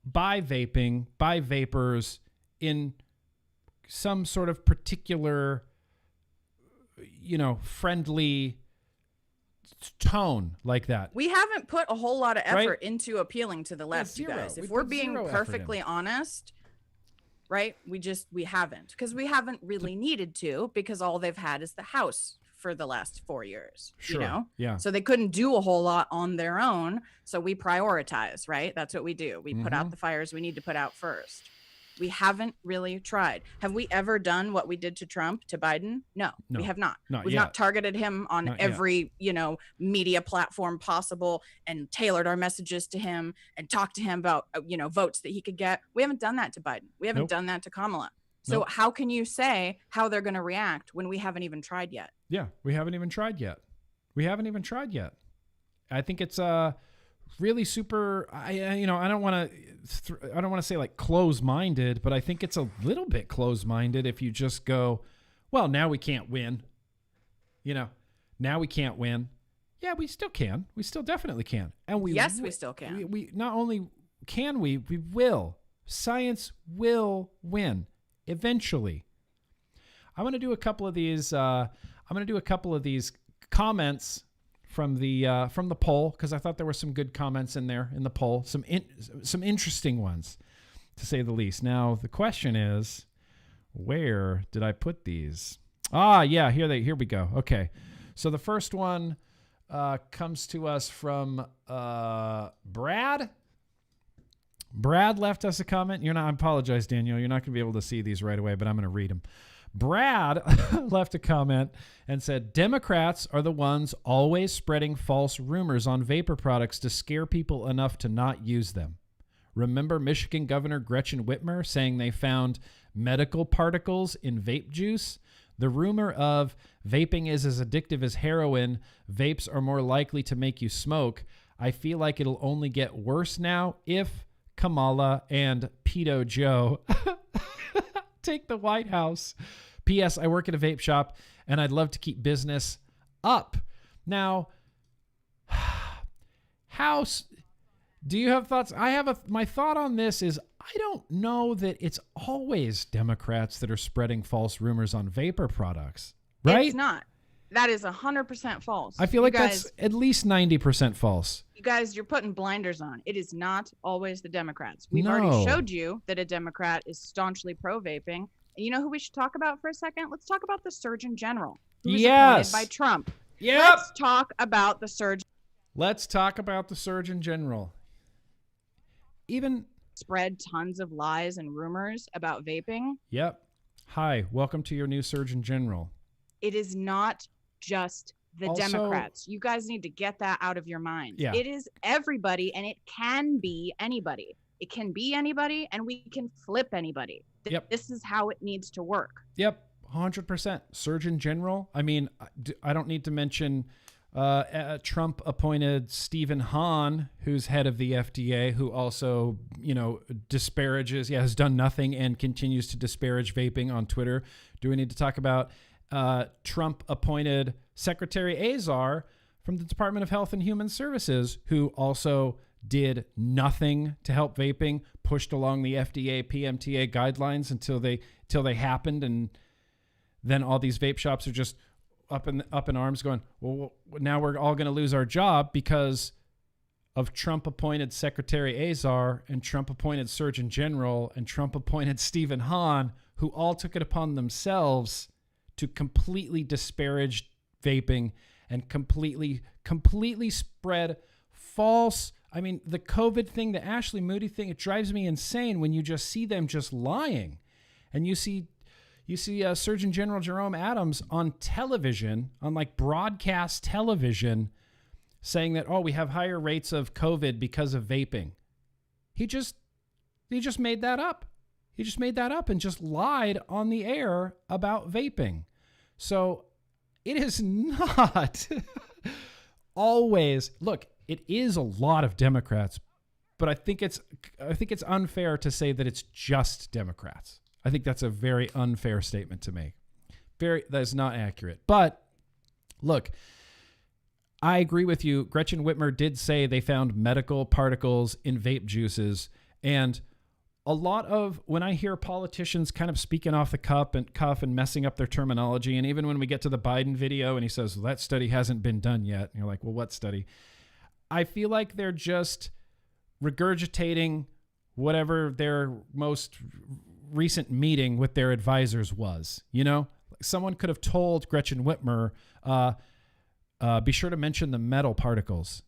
by vapors in some sort of particular, friendly tone like that. We haven't put a whole lot of effort into appealing to the left, you guys. If we're being perfectly honest, right? We haven't, because we haven't really needed to, because all they've had is the House for the last 4 years, Yeah. So they couldn't do a whole lot on their own. So we prioritize, right? That's what we do. We put out the fires we need to put out first. We haven't really tried. Have we ever done what we did to Trump, to Biden? No, we have not. We've not targeted him on every, media platform possible and tailored our messages to him and talked to him about, votes that he could get. We haven't done that to Biden. We haven't done that to Kamala. So how can you say how they're going to react when we haven't even tried yet? Yeah, we haven't even tried yet. I think it's really super. I don't want to say like close-minded, but I think it's a little bit close-minded if you just go, well, now we can't win. Now we can't win. Yeah, we still can. We still definitely can. And we still can. We not only can we will. Science will win eventually. I'm going to do a couple of these. Comments from the poll, because I thought there were some good comments in there in the poll. Some interesting ones, to say the least. Now the question is, where did I put these? Yeah, here we go. Okay, so the first one comes to us from Brad. Brad left us a comment. I apologize, Daniel. You're not going to be able to see these right away, but I'm going to read them. Brad left a comment and said, Democrats are the ones always spreading false rumors on vapor products to scare people enough to not use them. Remember Michigan Governor Gretchen Whitmer saying they found medical particles in vape juice? The rumor of vaping is as addictive as heroin, vapes are more likely to make you smoke. I feel like it'll only get worse now if Kamala and Pedo Joe take the White House. P.S. I work at a vape shop and I'd love to keep business up. Now, do you have thoughts? My thought on this is I don't know that it's always Democrats that are spreading false rumors on vapor products, right? It's not. That is 100% false. I feel like that's at least 90% false. You guys, you're putting blinders on. It is not always the Democrats. We've already showed you that a Democrat is staunchly pro-vaping. And you know who we should talk about for a second? Let's talk about the Surgeon General, who was appointed by Trump. Yep. Let's talk about the Surgeon. Let's talk about the Surgeon General. Even spread tons of lies and rumors about vaping. Yep. Hi, welcome to your new Surgeon General. It is not just the Also, Democrats. You guys need to get that out of your minds. Yeah. It is everybody, and it can be anybody. It can be anybody, and we can flip anybody. Yep. This is how it needs to work. Yep, 100%. Surgeon General. I mean, I don't need to mention Trump-appointed Stephen Hahn, who's head of the FDA, who also, disparages, has done nothing and continues to disparage vaping on Twitter. Do we need to talk about Trump-appointed Secretary Azar from the Department of Health and Human Services, who also did nothing to help vaping, pushed along the FDA PMTA guidelines until they happened, and then all these vape shops are just up in arms going, well, now we're all going to lose our job because of Trump-appointed Secretary Azar and Trump-appointed Surgeon General and Trump-appointed Stephen Hahn, who all took it upon themselves to completely disparage vaping and completely spread false. I mean, the COVID thing, the Ashley Moody thing, it drives me insane when you just see them just lying. And you see Surgeon General Jerome Adams on television, on like broadcast television, saying that, we have higher rates of COVID because of vaping. He just made that up. He just made that up and just lied on the air about vaping. So it is not always, look, it is a lot of Democrats, but I think it's unfair to say that it's just Democrats. I think that's a very unfair statement to make. That is not accurate. But look, I agree with you. Gretchen Whitmer did say they found medical particles in vape juices. And a lot of, when I hear politicians kind of speaking off the cuff and messing up their terminology, and even when we get to the Biden video and he says, well, that study hasn't been done yet. And you're like, well, what study? I feel like they're just regurgitating whatever their most recent meeting with their advisors was. Someone could have told Gretchen Whitmer, be sure to mention the metal particles.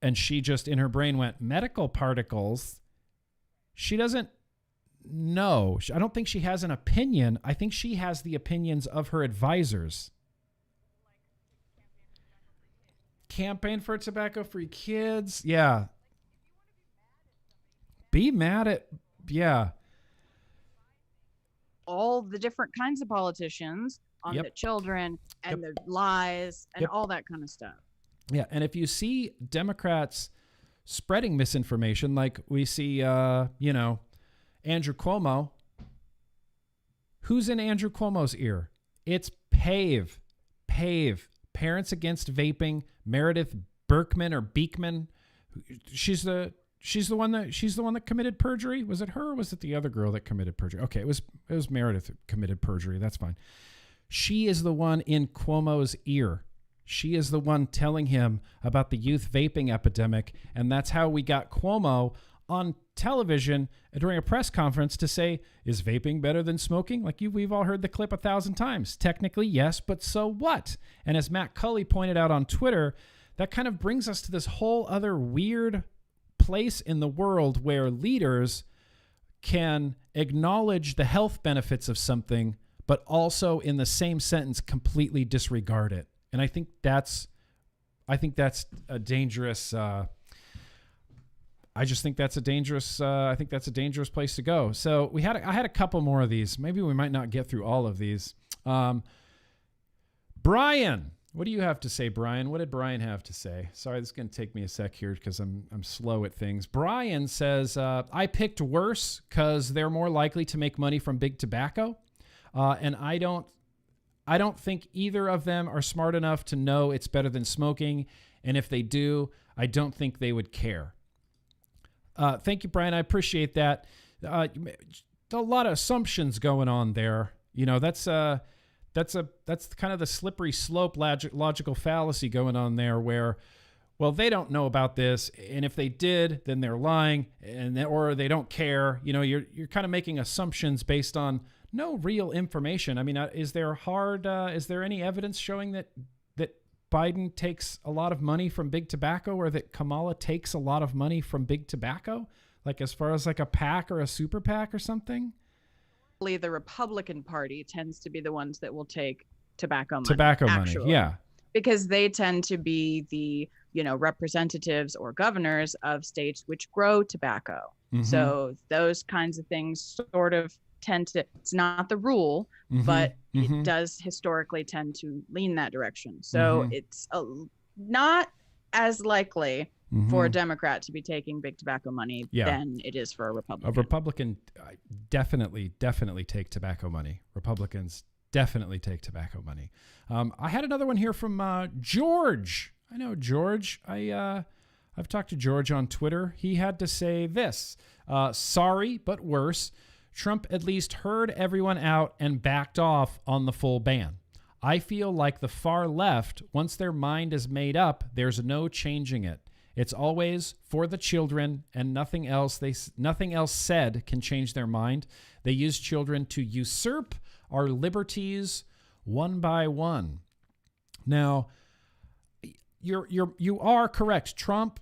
And she just in her brain went, medical particles? She doesn't know. I don't think she has an opinion. I think she has the opinions of her advisors. Campaign for tobacco-free kids. Yeah. Be mad at, yeah. All the different kinds of politicians on the children and the lies and all that kind of stuff. Yeah, and if you see Democrats spreading misinformation, like we see, Andrew Cuomo, who's in Andrew Cuomo's ear? It's PAVE. Parents Against Vaping, Meredith Berkman or Beekman. She's the one that committed perjury. Was it her or was it the other girl that committed perjury? Okay, it was Meredith who committed perjury. That's fine. She is the one in Cuomo's ear. She is the one telling him about the youth vaping epidemic, and that's how we got Cuomo on television during a press conference to say, is vaping better than smoking? We've all heard the clip 1,000 times. Technically, yes, but so what? And as Matt Cully pointed out on Twitter, that kind of brings us to this whole other weird place in the world where leaders can acknowledge the health benefits of something, but also in the same sentence completely disregard it. And I think that's a dangerous. I just think that's a dangerous. I think that's a dangerous place to go. So I had a couple more of these. Maybe we might not get through all of these. Brian, what do you have to say, Brian? What did Brian have to say? Sorry, this is going to take me a sec here because I'm slow at things. Brian says, I picked worse because they're more likely to make money from big tobacco, and I don't think either of them are smart enough to know it's better than smoking, and if they do, I don't think they would care. Thank you, Brian. I appreciate that. A lot of assumptions going on there. That's kind of the slippery slope logical fallacy going on there where, well, they don't know about this, and if they did, then they're lying, or they don't care. You're kind of making assumptions based on no real information. I mean, is there any evidence showing that Biden takes a lot of money from big tobacco, or that Kamala takes a lot of money from big tobacco? Like as far as like a PAC or a super PAC or something? The Republican Party tends to be the ones that will take tobacco money. Tobacco money, actually. yeah. Because they tend to be the, representatives or governors of states which grow tobacco. Mm-hmm. So those kinds of things sort of tend to, it's not the rule, but it does historically tend to lean that direction. So it's not as likely for a Democrat to be taking big tobacco money than it is for a Republican. A Republican definitely take tobacco money. Republicans definitely take tobacco money. I had another one here from George. I know George. I've talked to George on Twitter. He had to say this. Sorry, but worse. Trump at least heard everyone out and backed off on the full ban. I feel like the far left, once their mind is made up, there's no changing it. It's always for the children and nothing else. Nothing else said can change their mind. They use children to usurp our liberties one by one. Now, you are correct. Trump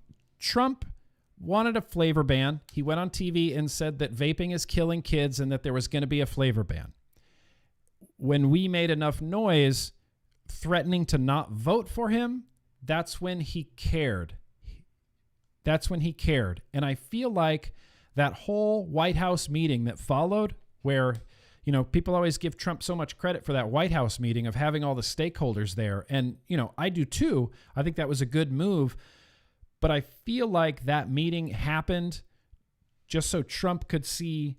wanted a flavor ban. He went on TV and said that vaping is killing kids and that there was going to be a flavor ban. When we made enough noise threatening to not vote for him, that's when he cared. And I feel like that whole White House meeting that followed, where, people always give Trump so much credit for that White House meeting of having all the stakeholders there. And, I do too. I think that was a good move. But I feel like that meeting happened just so Trump could see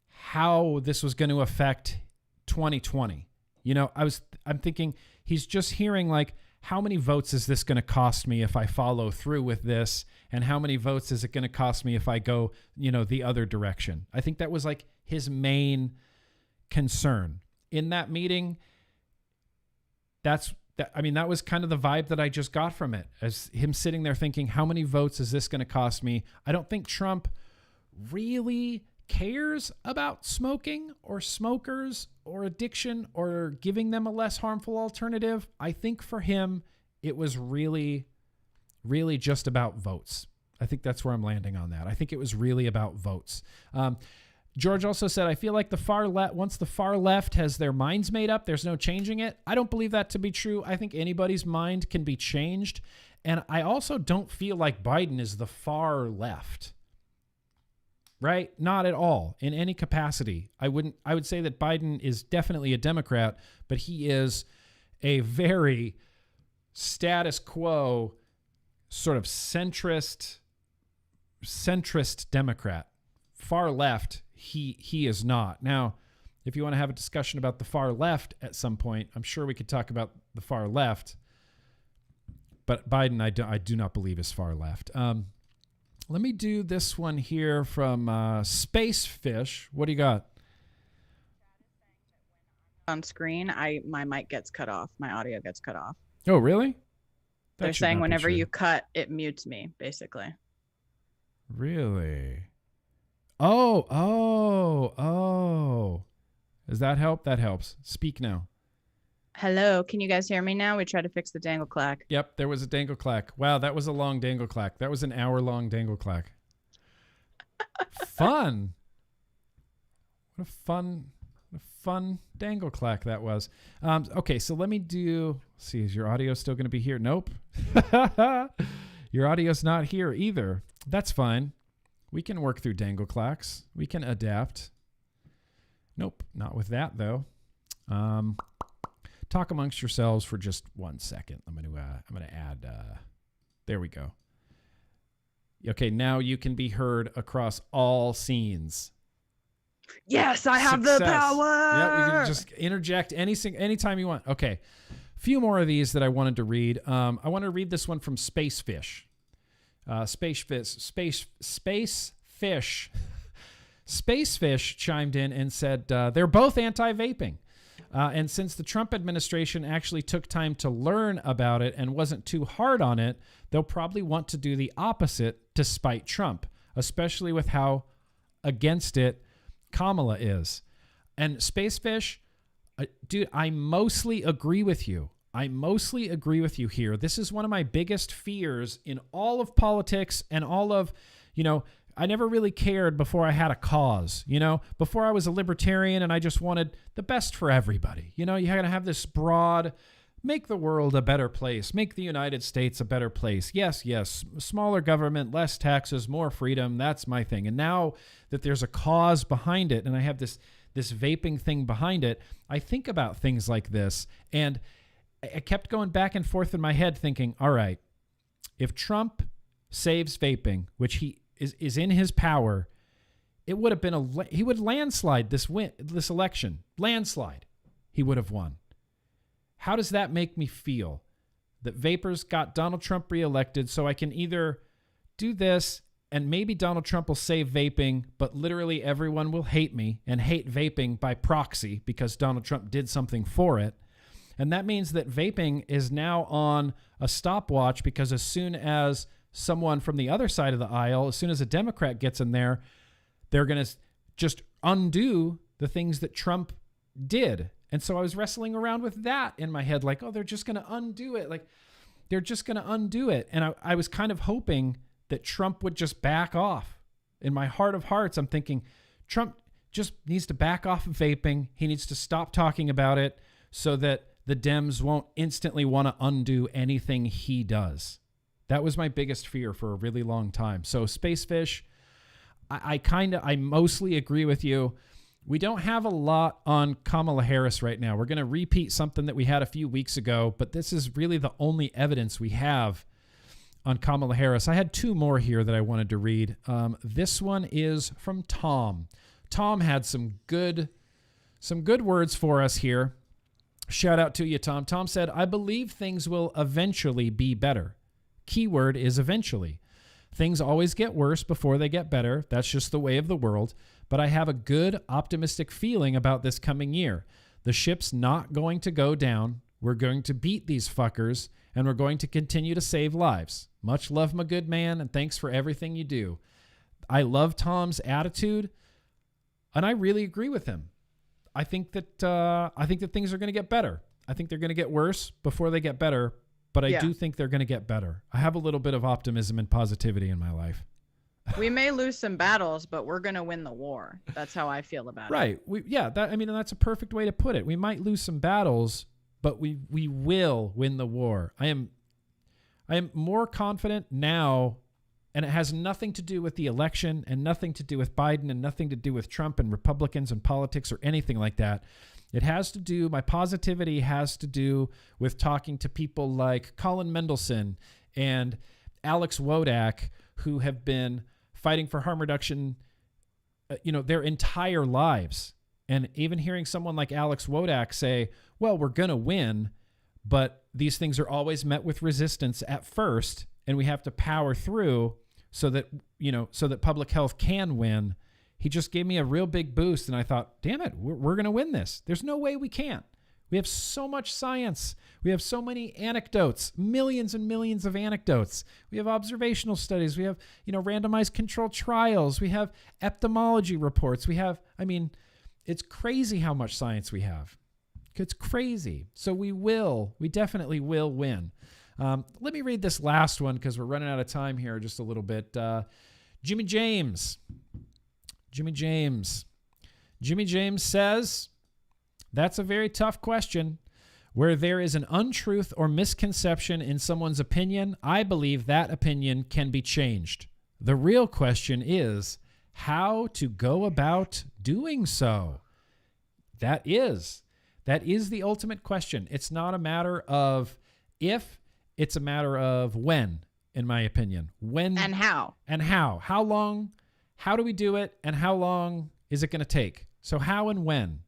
how this was going to affect 2020. I'm thinking he's just hearing like, how many votes is this going to cost me if I follow through with this? And how many votes is it going to cost me if I go, the other direction? I think that was like his main concern in that meeting. That was kind of the vibe that I just got from it, as him sitting there thinking, how many votes is this going to cost me? I don't think Trump really cares about smoking or smokers or addiction or giving them a less harmful alternative. I think for him, it was really, really just about votes. I think that's where I'm landing on that. I think it was really about votes. George also said, I feel like once the far left has their minds made up, there's no changing it. I don't believe that to be true. I think anybody's mind can be changed. And I also don't feel like Biden is the far left. Right? Not at all in any capacity. I would say that Biden is definitely a Democrat, but he is a very status quo sort of centrist Democrat. Far left, he is not. Now, if you want to have a discussion about the far left at some point, I'm sure we could talk about the far left. But Biden, I do not believe is far left. Let me do this one here from Space Fish. What do you got? On screen, my mic gets cut off. My audio gets cut off. Oh, really? They're saying whenever you cut, it mutes me, basically. Really? Oh. Does that help? That helps. Speak now. Hello, can you guys hear me now? We tried to fix the Dangleclack. Yep, there was a Dangleclack. Wow, that was a long Dangleclack. That was an hour-long Dangleclack. Fun. What a fun Dangleclack that was. Okay, so let me do... Let's see, is your audio still going to be here? Nope. Your audio's not here either. That's fine. We can work through Dangleclacks. We can adapt. Nope, not with that, though. Talk amongst yourselves for just 1 second. I'm gonna add. There we go. Okay, now you can be heard across all scenes. Yes, I have the power. Yeah, you can just interject anytime you want. Okay, a few more of these that I wanted to read. I want to read this one from Space Fish. Space Fish chimed in and said they're both anti-vaping. And since the Trump administration actually took time to learn about it and wasn't too hard on it, they'll probably want to do the opposite to spite Trump, especially with how against it Kamala is. And Spacefish, dude, I mostly agree with you. Here. This is one of my biggest fears in all of politics and all of, I never really cared before I had a cause, you know, before I was a libertarian and I just wanted the best for everybody. You know, you got to have this broad, make the world a better place, make the United States a better place. Yes, yes, smaller government, less taxes, more freedom. That's my thing. And now that there's a cause behind it and I have this vaping thing behind it, I think about things like this. And I kept going back and forth in my head thinking, all right, if Trump saves vaping, which he is in his power, it would have been he would landslide this election. Landslide. He would have won. How does that make me feel? That vapors got Donald Trump reelected, so I can either do this and maybe Donald Trump will save vaping, but literally everyone will hate me and hate vaping by proxy because Donald Trump did something for it. And that means that vaping is now on a stopwatch because as soon as someone from the other side of the aisle, as soon as a Democrat gets in there, they're going to just undo the things that Trump did. And so I was wrestling around with that in my head, like, oh, they're just going to undo it. Like, they're just going to undo it. And I was kind of hoping that Trump would just back off. In my heart of hearts, I'm thinking Trump just needs to back off of vaping. He needs to stop talking about it so that the Dems won't instantly want to undo anything he does. That was my biggest fear for a really long time. So Spacefish, I mostly agree with you. We don't have a lot on Kamala Harris right now. We're going to repeat something that we had a few weeks ago, but this is really the only evidence we have on Kamala Harris. I had two more here that I wanted to read. This one is from Tom. Tom had some good words for us here. Shout out to you, Tom. Tom said, I believe things will eventually be better. Keyword is eventually. Things always get worse before they get better. That's just the way of the world. But I have a good, optimistic feeling about this coming year. The ship's not going to go down. We're going to beat these fuckers, and we're going to continue to save lives. Much love, my good man, and thanks for everything you do. I love Tom's attitude, and I really agree with him. I think that things are going to get better. I think they're going to get worse before they get better, but I do think they're going to get better. I have a little bit of optimism and positivity in my life. We may lose some battles, but we're going to win the war. That's how I feel about it. Right. That's a perfect way to put it. We might lose some battles, but we will win the war. I am more confident now, and it has nothing to do with the election and nothing to do with Biden and nothing to do with Trump and Republicans and politics or anything like that. It has to do, my positivity has to do with talking to people like Colin Mendelsohn and Alex Wodak, who have been fighting for harm reduction, their entire lives. And even hearing someone like Alex Wodak say, well, we're going to win, but these things are always met with resistance at first, and we have to power through so that public health can win. He just gave me a real big boost, and I thought, damn it, we're going to win this. There's no way we can't. We have so much science. We have so many anecdotes, millions and millions of anecdotes. We have observational studies. We have, randomized controlled trials. We have epidemiology reports. It's crazy how much science we have. It's crazy. So we definitely will win. Let me read this last one because we're running out of time here just a little bit. Jimmy James says, that's a very tough question. Where there is an untruth or misconception in someone's opinion, I believe that opinion can be changed. The real question is how to go about doing so. That is the ultimate question. It's not a matter of if, it's a matter of when, in my opinion. When and how. How long, how do we do it, and how long is it going to take? So how and when.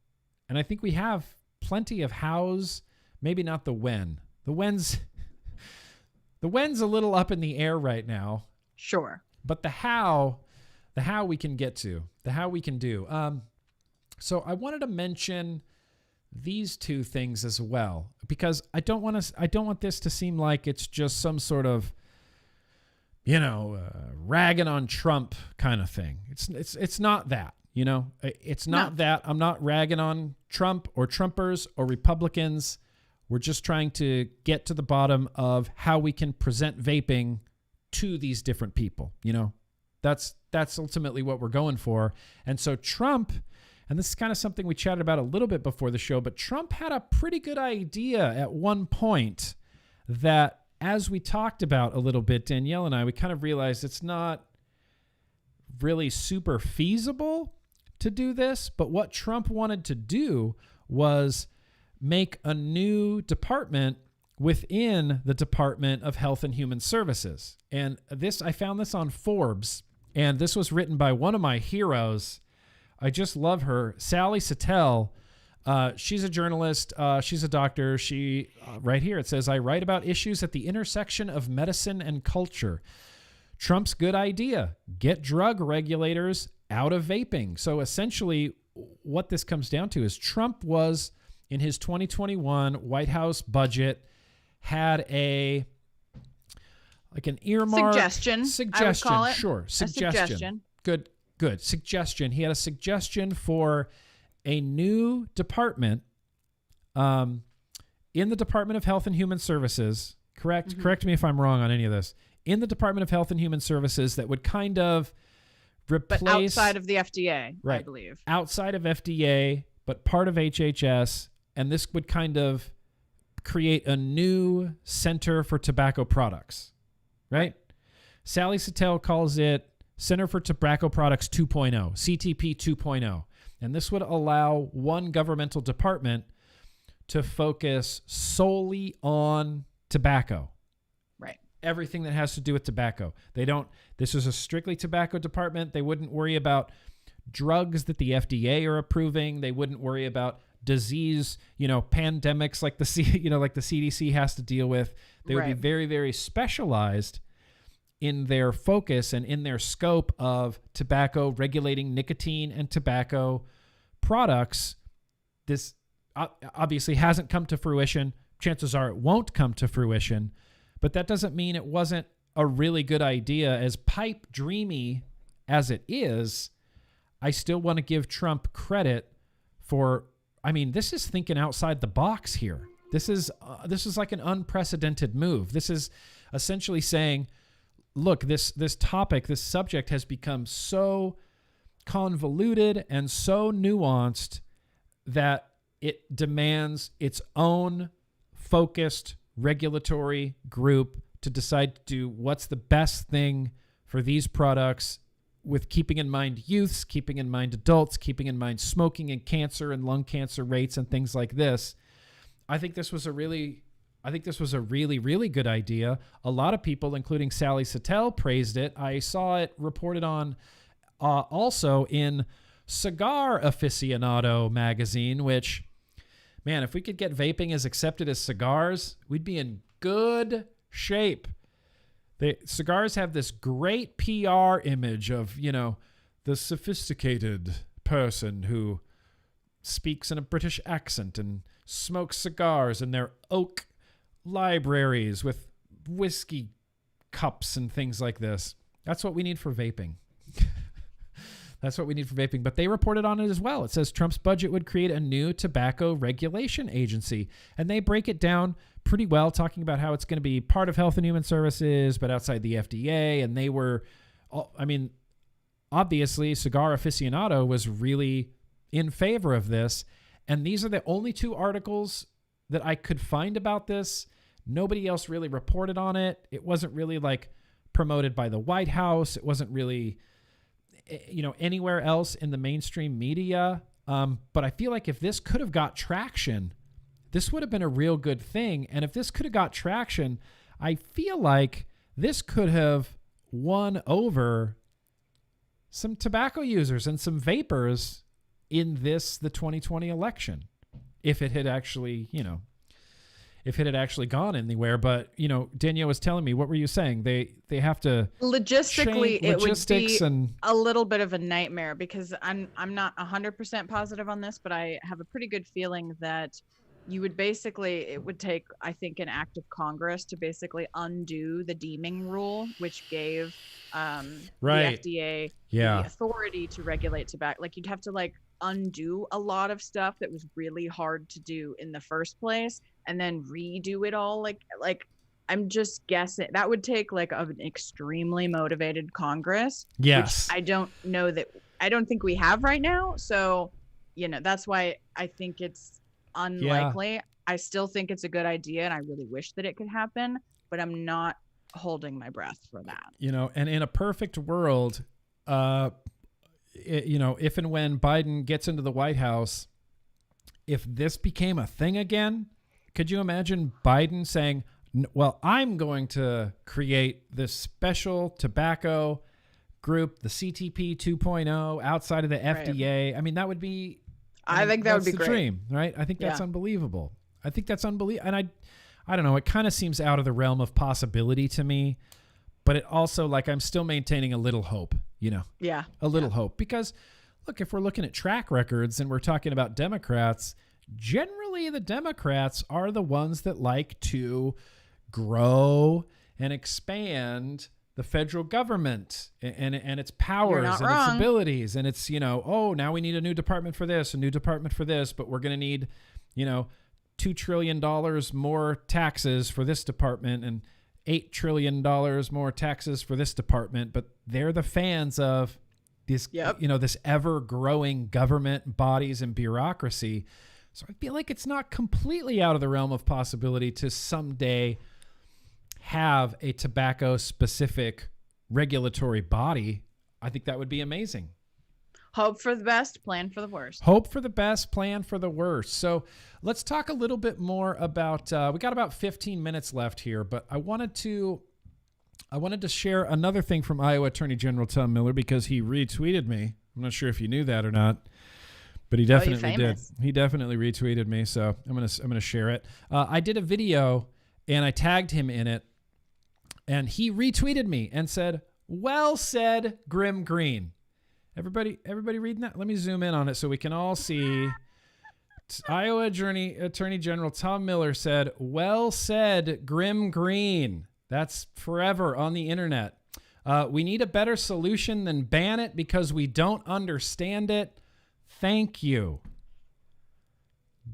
And I think we have plenty of hows, maybe not the when. The when's a little up in the air right now. Sure. But the how we can get to, the how we can do. So I wanted to mention these two things as well, because I don't want this to seem like it's just some sort of, ragging on Trump kind of thing. It's not that. It's not that. I'm not ragging on Trump or Trumpers or Republicans. We're just trying to get to the bottom of how we can present vaping to these different people, That's ultimately what we're going for. And so Trump, and this is kind of something we chatted about a little bit before the show, but Trump had a pretty good idea at one point that, as we talked about a little bit, Danielle and I, we kind of realized it's not really super feasible to do this. But what Trump wanted to do was make a new department within the Department of Health and Human Services. And I found this on Forbes, and this was written by one of my heroes. I just love her, Sally Satel. She's a journalist. She's a doctor. She, right here, it says, I write about issues at the intersection of medicine and culture. Trump's good idea, get drug regulators out of vaping. So essentially what this comes down to is Trump was, in his 2021 White House budget, had an earmark. Suggestion, I would call it. Sure. Suggestion. Good. Suggestion. He had a suggestion for a new department in the Department of Health and Human Services. Correct? Mm-hmm. Correct me if I'm wrong on any of this. In the Department of Health and Human Services that would kind of replace... But outside of the FDA, right, I believe. Outside of FDA, but part of HHS. And this would kind of create a new Center for Tobacco Products, right? Sally Satel calls it Center for Tobacco Products 2.0, CTP 2.0. And this would allow one governmental department to focus solely on tobacco. Right. Everything that has to do with tobacco. This is a strictly tobacco department. They wouldn't worry about drugs that the FDA are approving. They wouldn't worry about disease, pandemics like the CDC has to deal with. They would be very, very specialized in their focus and in their scope of tobacco, regulating nicotine and tobacco products. This obviously hasn't come to fruition. Chances are it won't come to fruition, but that doesn't mean it wasn't a really good idea. As pipe dreamy as it is, I still want to give Trump credit for, this is thinking outside the box here. This is like an unprecedented move. This is essentially saying, look, this topic, this subject has become so convoluted and so nuanced that it demands its own focused regulatory group to decide to do what's the best thing for these products, with keeping in mind youths, keeping in mind adults, keeping in mind smoking and cancer and lung cancer rates and things like this. I think this was a really, really good idea. A lot of people, including Sally Satel, praised it. I saw it reported on also in Cigar Aficionado magazine, which, man, if we could get vaping as accepted as cigars, we'd be in good shape. Cigars have this great PR image of, the sophisticated person who speaks in a British accent and smokes cigars in their oak libraries with whiskey cups and things like this. That's what we need for vaping. That's what we need for vaping. But they reported on it as well. It says Trump's budget would create a new tobacco regulation agency. And they break it down pretty well, talking about how it's going to be part of Health and Human Services, but outside the FDA. And they were, obviously, Cigar Aficionado was really in favor of this. And these are the only two articles that I could find about this. Nobody else really reported on it. It wasn't really promoted by the White House. It wasn't really, anywhere else in the mainstream media. But I feel like if this could have got traction, this would have been a real good thing. And if this could have got traction, I feel like this could have won over some tobacco users and some vapors in the 2020 election. If it had actually, gone anywhere. But, Danielle was telling me, what were you saying? They have to logistically, it would be and a little bit of a nightmare, because I'm not 100% positive on this, but I have a pretty good feeling that it would take, I think, an act of Congress to basically undo the deeming rule, which gave the FDA the authority to regulate tobacco. You'd have to undo a lot of stuff that was really hard to do in the first place, and then redo it all. I'm just guessing that would take like an extremely motivated Congress, Yes. which I don't think we have right now. So, that's why I think it's unlikely. I still think it's a good idea, and I really wish that it could happen, but I'm not holding my breath for that. And in a perfect world, if and when Biden gets into the White House, if this became a thing again, could you imagine Biden saying, well, I'm going to create this special tobacco group, the CTP 2.0, outside of the FDA. I mean, that would be... I think that would be the great. Dream, right? I think that's unbelievable. I think that's unbelievable. And I don't know, it kind of seems out of the realm of possibility to me, but it also, like, I'm still maintaining a little hope, Yeah. A little hope. Because, look, if we're looking at track records and we're talking about Democrats, generally the Democrats are the ones that like to grow and expand the federal government and its powers and its abilities. And it's, now we need a new department for this, a new department for this, but we're going to need, $2 trillion more taxes for this department and $8 trillion more taxes for this department. But they're the fans of this, this ever growing government bodies and bureaucracy. So I feel like it's not completely out of the realm of possibility to someday have a tobacco specific regulatory body. I think that would be amazing. Hope for the best, plan for the worst. Hope for the best, plan for the worst. So let's talk a little bit more about, we got about 15 minutes left here, but I wanted to share another thing from Iowa Attorney General Tom Miller because he retweeted me. I'm not sure if you knew that or not, but he definitely did. He definitely retweeted me. So I'm going to share it. I did a video and I tagged him in it, and he retweeted me and said, "Well said, GrimmGreen." Everybody reading that? Let me zoom in on it so we can all see. Iowa Attorney General Tom Miller said, "Well said, GrimmGreen." That's forever on the internet. We need a better solution than ban it because we don't understand it. Thank you.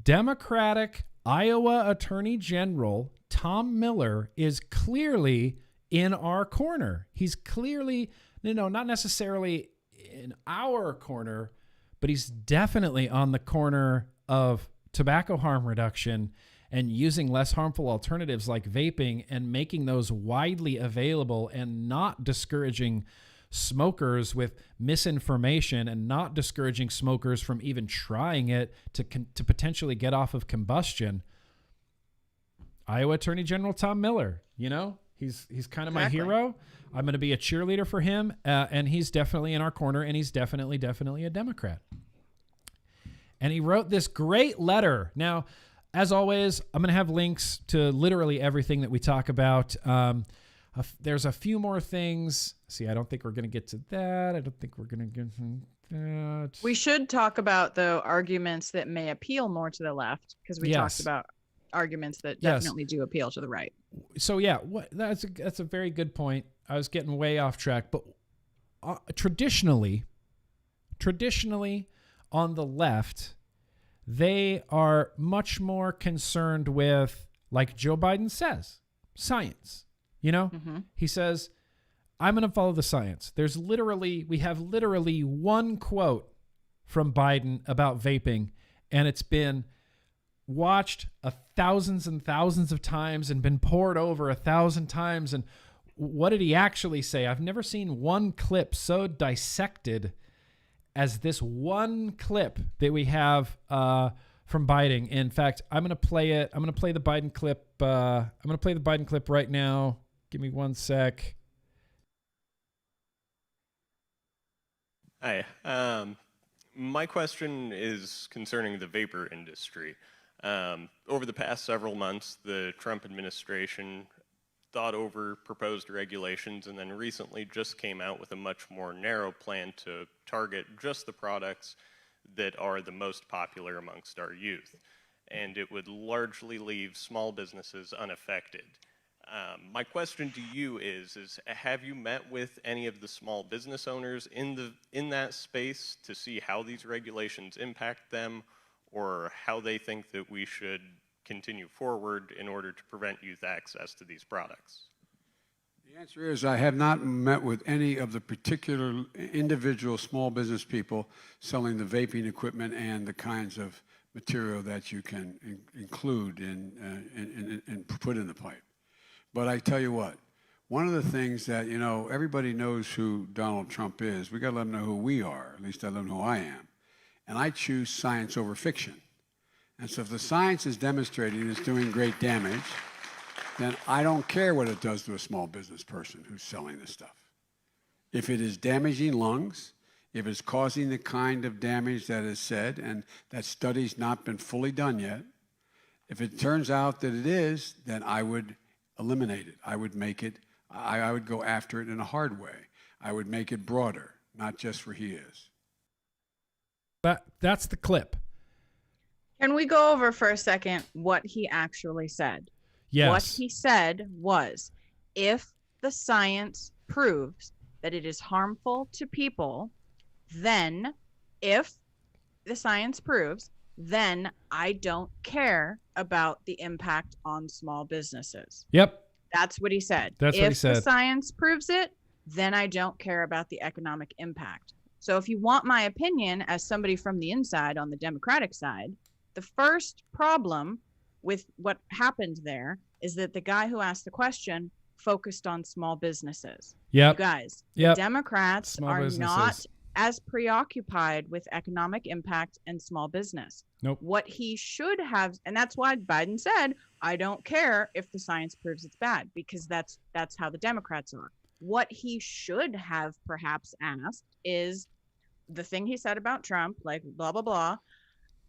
Democratic Iowa Attorney General Tom Miller is clearly in our corner. He's clearly, not necessarily in our corner, but he's definitely on the corner of tobacco harm reduction and using less harmful alternatives like vaping and making those widely available and not discouraging smokers with misinformation and not discouraging smokers from even trying it to potentially get off of combustion. Iowa Attorney General Tom Miller, he's kind of my hero. I'm going to be a cheerleader for him, and he's definitely in our corner, and he's definitely a Democrat. And he wrote this great letter. Now, as always, I'm going to have links to literally everything that we talk about. There's a few more things. See, I don't think we're going to get to that. I don't think we're going to get to that. We should talk about, though, arguments that may appeal more to the left, because we talked about arguments that definitely do appeal to the right. So, that's a very good point. I was getting way off track, but traditionally on the left, they are much more concerned with, like Joe Biden says, science. He says, I'm going to follow the science. We have literally one quote from Biden about vaping, and it's been watched thousands and thousands of times and been poured over 1,000 times. And what did he actually say? I've never seen one clip so dissected as this one clip that we have from Biden. In fact, I'm going to play it. I'm going to play the Biden clip. I'm going to play the Biden clip right now. Give me one sec. Hi. My question is concerning the vapor industry. Over the past several months, the Trump administration thought over proposed regulations and then recently just came out with a much more narrow plan to target just the products that are the most popular amongst our youth. And it would largely leave small businesses unaffected. My question to you is have you met with any of the small business owners in that space to see how these regulations impact them, or how they think that we should continue forward in order to prevent youth access to these products? The answer is I have not met with any of the particular individual small business people selling the vaping equipment and the kinds of material that you can include and put in the pipe. But I tell you what, one of the things that, you know, everybody knows who Donald Trump is. We got to let them know who we are. At least I let them know who I am. And I choose science over fiction. And so if the science is demonstrating it's doing great damage, then I don't care what it does to a small business person who's selling this stuff. If it is damaging lungs, if it's causing the kind of damage that is said, and that study's not been fully done yet, if it turns out that it is, then I would eliminate it. I would make it, I would go after it in a hard way. I would make it broader, not just for he is. That's the clip. Can we go over for a second what he actually said? Yes. What he said was, if the science proves that it is harmful to people, then if the science proves, then I don't care about the impact on small businesses. Yep. That's what he said. That's what he said. If the science proves it, then I don't care about the economic impact. So if you want my opinion as somebody from the inside on the Democratic side, the first problem with what happened there is that the guy who asked the question focused on small businesses. Yep. You guys, Yep. Democrats Small are businesses. not as preoccupied with economic impact and small business. Nope. What he should have, and that's why Biden said, I don't care if the science proves it's bad, because that's how the Democrats are. What he should have perhaps asked is the thing he said about Trump, like blah, blah, blah,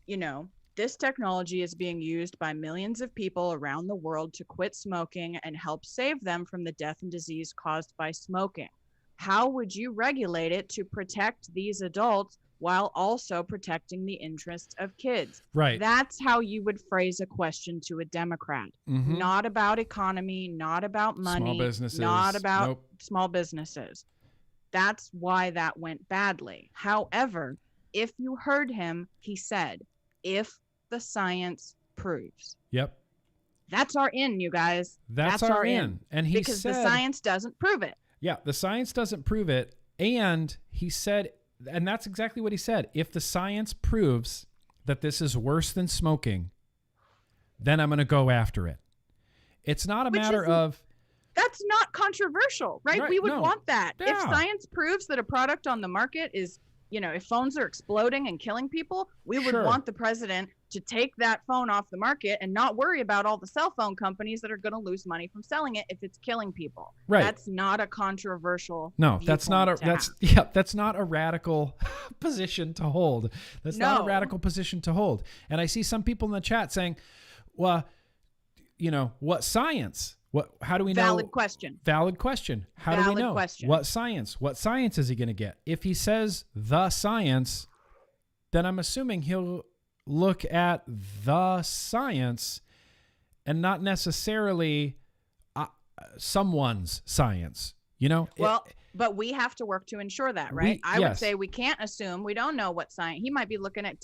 you know, this technology is being used by millions of people around the world to quit smoking and help save them from the death and disease caused by smoking. How would you regulate it to protect these adults while also protecting the interests of kids? Right. That's how you would phrase a question to a Democrat. Mhm. Not about economy, not about money, businesses. not about Nope. small businesses. That's why that went badly. However, if you heard him, he said, if the science proves. Yep. That's our in, you guys. That's our in. And he because said, the science doesn't prove it. yeah, the science doesn't prove it. And he said, and that's exactly what he said. If the science proves that this is worse than smoking, then I'm going to go after it. It's not a matter of... That's not controversial, right? We would want that. Yeah. If science proves that a product on the market is, you know, if phones are exploding and killing people, we would want the president to take that phone off the market and not worry about all the cell phone companies that are going to lose money from selling it if it's killing people. Right. That's not a controversial. No, that's not a viewpoint that's not a radical position to hold. That's not a radical position to hold. And I see some people in the chat saying, "Well, you know, what science? How do we know?" Valid question. Valid question. How do we know? Question. What science? What science is he going to get? If he says the science, then I'm assuming he'll look at the science and not necessarily someone's science, you know? Well, but we have to work to ensure that, right? I would say we can't assume. We don't know what science. He might be looking at,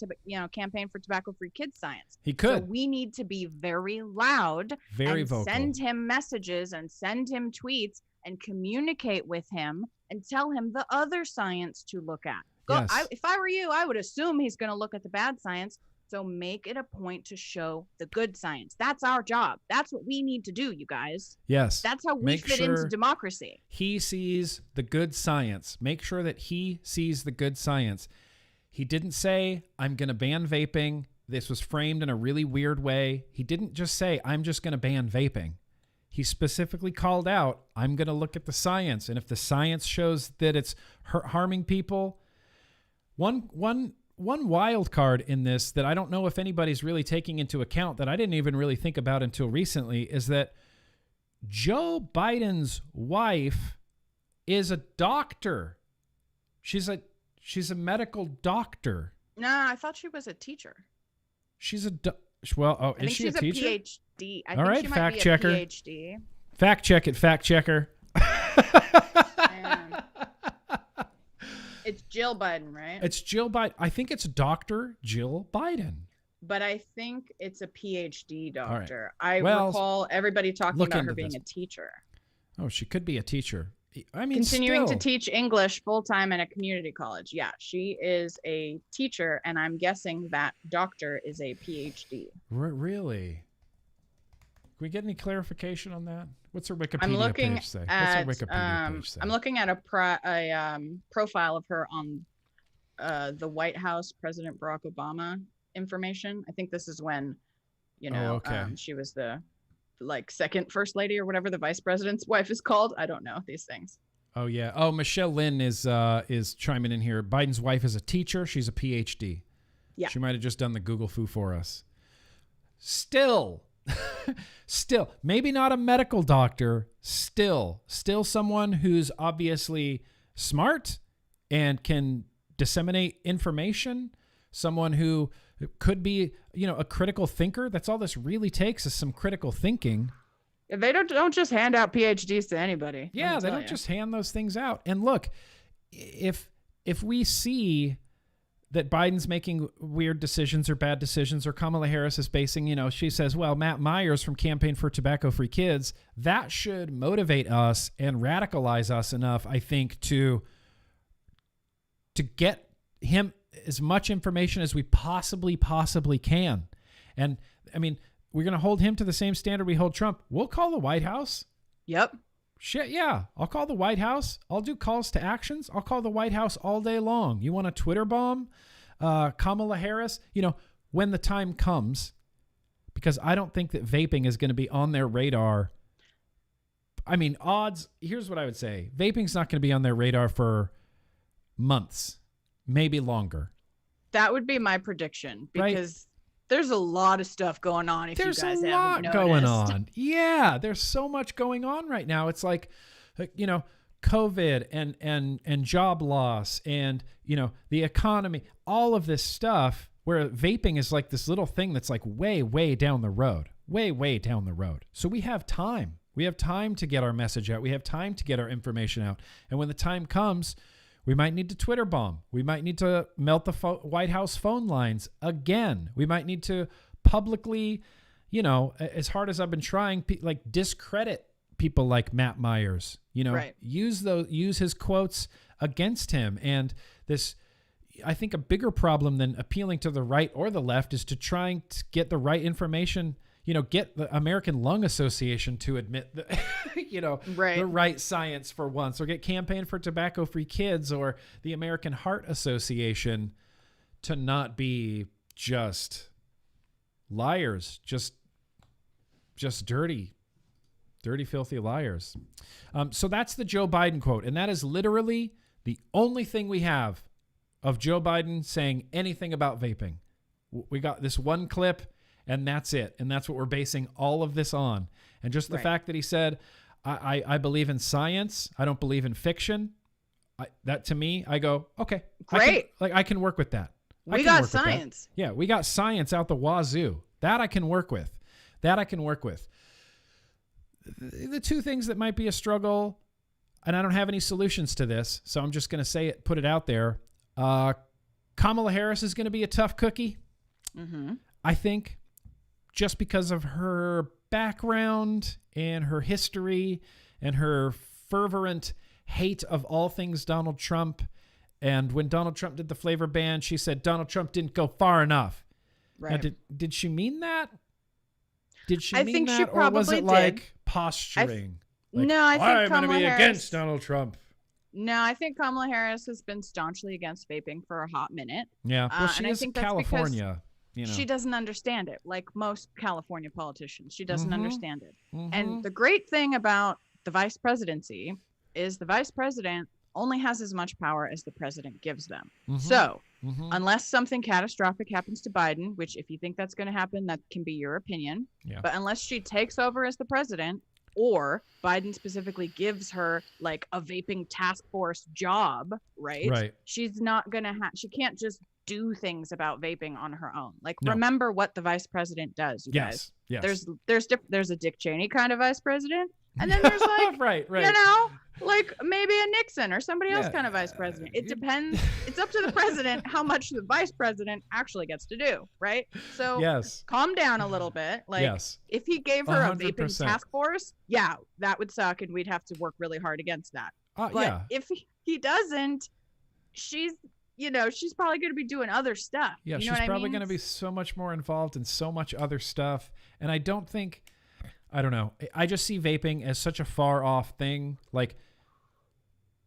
campaign for tobacco-free kids science. He could. So we need to be very loud, very and vocal. Send him messages and send him tweets and communicate with him and tell him the other science to look at. Yes. If I were you, I would assume he's going to look at the bad science. So make it a point to show the good science. That's our job. That's what we need to do, you guys. Yes. That's how we fit into democracy. He sees the good science. Make sure that he sees the good science. He didn't say, I'm going to ban vaping. This was framed in a really weird way. He didn't just say, I'm just going to ban vaping. He specifically called out, I'm going to look at the science. And if the science shows that it's harming people, one wild card in this that I don't know if anybody's really taking into account that I didn't even really think about until recently is that Joe Biden's wife is a doctor. She's a medical doctor. No, I thought she was a teacher. She's a is she a teacher? She's a PhD. I All think right, she might fact be checker. a PhD. Fact check it, fact checker. It's Jill Biden, right? It's Jill Biden. I think it's Dr. Jill Biden. but I think it's a PhD right. doctor. I Well, recall everybody talking look about her into being this. a teacher. Oh, she could be a teacher. I mean, Continuing still. to teach English full-time in a community college. Yeah, she is a teacher, and I'm guessing that doctor is a PhD. Really? Can we get any clarification on that? What's her Wikipedia I'm looking page say? at What's her Wikipedia page say? I'm looking at a profile of her on the White House, President Barack Obama information. I think this is when, okay. she was the second first lady or whatever the vice president's wife is called. I don't know these things. Oh yeah. Oh, Michelle Lynn is chiming in here. Biden's wife is a teacher. She's a PhD. Yeah. She might have just done the Google foo for us. Still, maybe not a medical doctor. Still someone who's obviously smart and can disseminate information. Someone who could be, a critical thinker. That's all this really takes is some critical thinking. They don't just hand out PhDs to anybody. Yeah, they don't just hand those things out. And look, if we see that Biden's making weird decisions or bad decisions, or Kamala Harris is basing, she says, well, Matt Myers from Campaign for Tobacco-Free Kids, that should motivate us and radicalize us enough, I think, to get him as much information as we possibly can. And I mean, we're going to hold him to the same standard we hold Trump. We'll call the White House. Yep. Shit, yeah. I'll call the White House. I'll do calls to actions. I'll call the White House all day long. You want a Twitter bomb? Kamala Harris? When the time comes, because I don't think that vaping is going to be on their radar. I mean, here's what I would say. Vaping's not going to be on their radar for months, maybe longer. That would be my prediction, because there's a lot of stuff going on. There's you guys a haven't lot going noticed. on. Yeah, there's so much going on right now. It's like, COVID and job loss and, the economy, all of this stuff, where vaping is like this little thing that's like way, way down the road, way down the road. So we have time. We have time to get our message out. We have time to get our information out. And when the time comes, we might need to Twitter bomb. We might need to melt the White House phone lines again. We might need to publicly, as hard as I've been trying, discredit people like Matt Myers. Use his quotes against him. And this, I think, a bigger problem than appealing to the right or the left is to trying to get the right information. Get the American Lung Association to admit the, the right science for once, or get Campaign for Tobacco-Free Kids or the American Heart Association to not be just liars, just dirty, filthy liars. So that's the Joe Biden quote. And that is literally the only thing we have of Joe Biden saying anything about vaping. We got this one clip, and that's it. And that's what we're basing all of this on. And just the fact that he said, I believe in science. I don't believe in fiction. That to me, I go, okay, great. I can work with that. We got science. Yeah, we got science out the wazoo. That I can work with. The two things that might be a struggle, and I don't have any solutions to this, so I'm just going to say it, put it out there. Kamala Harris is going to be a tough cookie. Mm-hmm. I think, just because of her background and her history and her fervent hate of all things Donald Trump. And when Donald Trump did the flavor ban, she said Donald Trump didn't go far enough. Right. Now, did she mean that? Did she I mean think that, she or was it probably like did. posturing? No, I think I'm Kamala going to be Harris, against Donald Trump. No, I think Kamala Harris has been staunchly against vaping for a hot minute. Yeah, well, she and is I think that's California. She doesn't understand it, like most California politicians. She doesn't Mhm. understand it. Mhm. And the great thing about the vice presidency is the vice president only has as much power as the president gives them. Mhm. So Mhm. unless something catastrophic happens to Biden, which if you think that's going to happen, that can be your opinion. Yeah. But unless she takes over as the president, or Biden specifically gives her like a vaping task force job, right? She's not going to she can't just do things about vaping on her own. Like, No. remember what the vice president does, you guys. Yes. There's a Dick Cheney kind of vice president, and then there's like, right. you know, Like maybe a Nixon or somebody else kind of vice president. It depends. It's up to the president how much the vice president actually gets to do, right? So Yes. calm down a little bit. Like Yes. if he gave her a 100%. vaping task force, yeah, that would suck and we'd have to work really hard against that. But Yeah. if he doesn't, she's probably going to be doing other stuff. Yeah, you she's know what probably I mean? going to be so much more involved in so much other stuff. And I don't know. I just see vaping as such a far off thing. Like,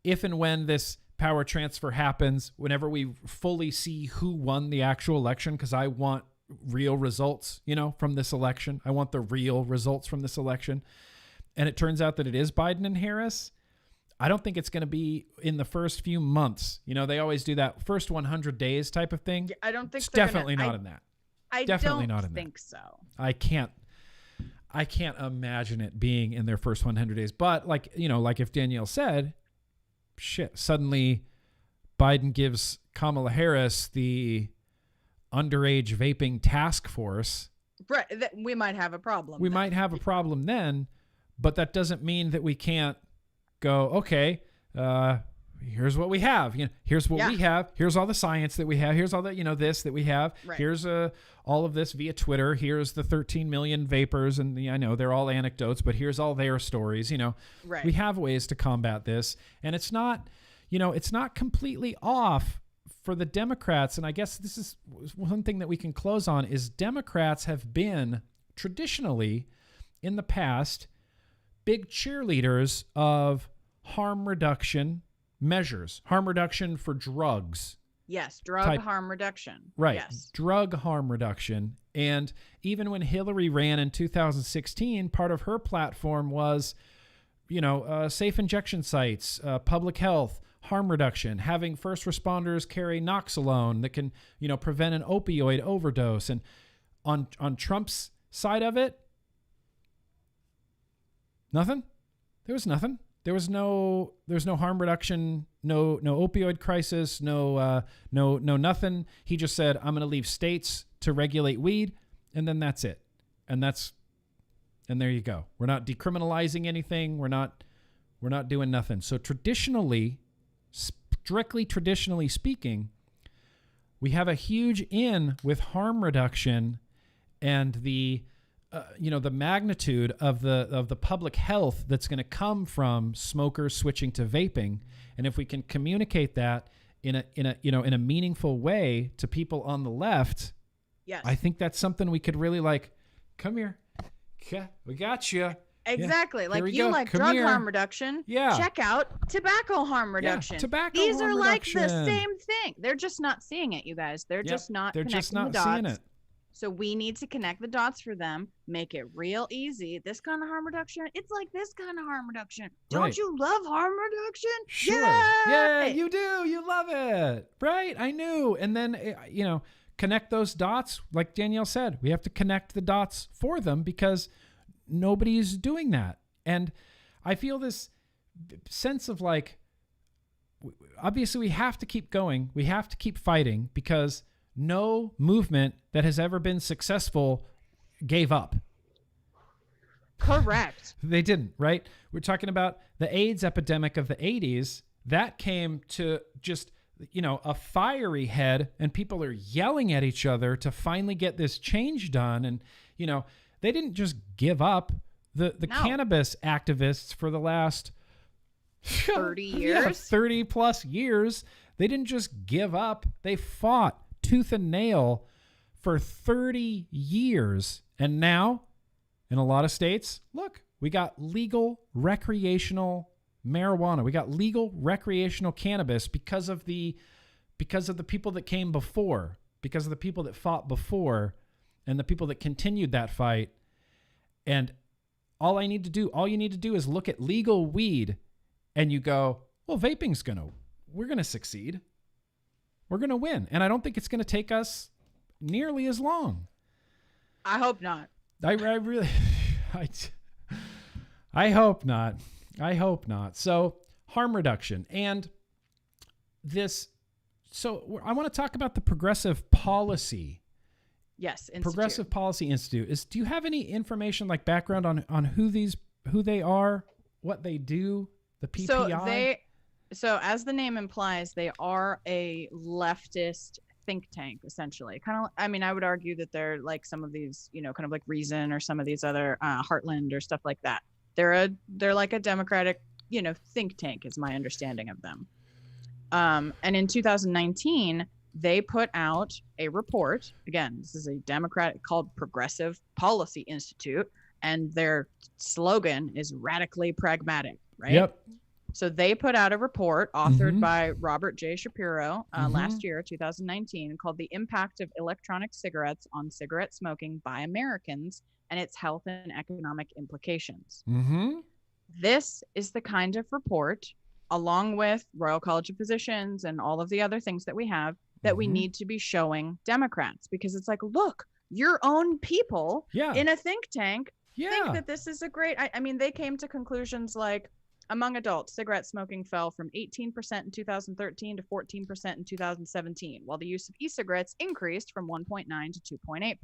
if and when this power transfer happens, whenever we fully see who won the actual election, because I want real results, from this election. I want the real results from this election. And it turns out that it is Biden and Harris. I don't think it's going to be in the first few months. They always do that first 100 days type of thing. I don't think it's definitely not in that. I definitely don't not in think that. so. I can't imagine it being in their first 100 days. But like if Danielle said, shit, suddenly Biden gives Kamala Harris the underage vaping task force. Right. We might have a problem. We might have a problem then, but that doesn't mean that we can't go, okay, here's what we have. Here's what we have. Here's all the science that we have. Here's all the, this that we have. Right. Here's all of this via Twitter. Here's the 13 million vapors. And I know they're all anecdotes, but here's all their stories. Right. We have ways to combat this. And it's not, it's not completely off for the Democrats. And I guess this is one thing that we can close on is Democrats have been traditionally in the past big cheerleaders of harm reduction measures, harm reduction for drugs. Yes, drug harm reduction. Right, Yes. Drug harm reduction. And even when Hillary ran in 2016, part of her platform was, safe injection sites, public health, harm reduction, having first responders carry Noxalone that can, prevent an opioid overdose. And on Trump's side of it, nothing. There was nothing. There was no harm reduction, no opioid crisis, no nothing. He just said, I'm going to leave states to regulate weed, and then that's it. And there you go. We're not decriminalizing anything. We're not doing nothing. So strictly traditionally speaking, we have a huge in with harm reduction and the the magnitude of the public health that's going to come from smokers switching to vaping. And if we can communicate that in a meaningful way to people on the left, yes, I think that's something we could really like, come here. We got you. Exactly. Yeah, like you go. like Come drug here. harm reduction. Yeah. Check out tobacco harm reduction. Yeah, tobacco These harm are like the reduction. same thing. They're just not seeing it, you guys. They're just not They're connecting just not the dots. seeing it. So we need to connect the dots for them, make it real easy. This kind of harm reduction, it's like this kind of harm reduction. Don't Right. you love harm reduction? Sure. Yay! Yeah, you do. You love it. Right? I knew. And then, connect those dots. Like Danielle said, we have to connect the dots for them because nobody's doing that. And I feel this sense of like, obviously we have to keep going. We have to keep fighting because no movement that has ever been successful gave up. Correct. They didn't, right? We're talking about the AIDS epidemic of the 80s. That came to just, a fiery head, and people are yelling at each other to finally get this change done. And, they didn't just give up. The No. cannabis activists for the last 30 years. Yeah, 30 plus years, they didn't just give up. They fought tooth and nail for 30 years. And now, in a lot of states, look, we got legal recreational marijuana. We got legal recreational cannabis because of the people that came before, because of the people that fought before, and the people that continued that fight. And all you need to do is look at legal weed and you go, well, we're going to succeed. We're going to win. And I don't think it's going to take us nearly as long. I hope not. I really, I hope not. I hope not. So harm reduction and this. So I want to talk about the Progressive Policy. Yes. Institute. Progressive Policy Institute. Do you have any information like background on who they are, what they do? The PPI? So as the name implies, they are a leftist think tank, essentially. Kind of, I mean, I would argue that they're like some of these, you know, kind of like Reason or some of these other Heartland or stuff like that. They're like a Democratic, you know, think tank is my understanding of them. And in 2019, they put out a report. Again, this is a Democratic called Progressive Policy Institute, and their slogan is radically pragmatic, right? Yep. So they put out a report authored by Robert J. Shapiro last year, 2019, called The Impact of Electronic Cigarettes on Cigarette Smoking by Americans and Its Health and Economic Implications. This is the kind of report, along with Royal College of Physicians and all of the other things that we have, that we need to be showing Democrats, because it's like, look, your own people in a think tank think that this is a great, I mean, they came to conclusions like, among adults, cigarette smoking fell from 18% in 2013 to 14% in 2017, while the use of e-cigarettes increased from 1.9 to 2.8%.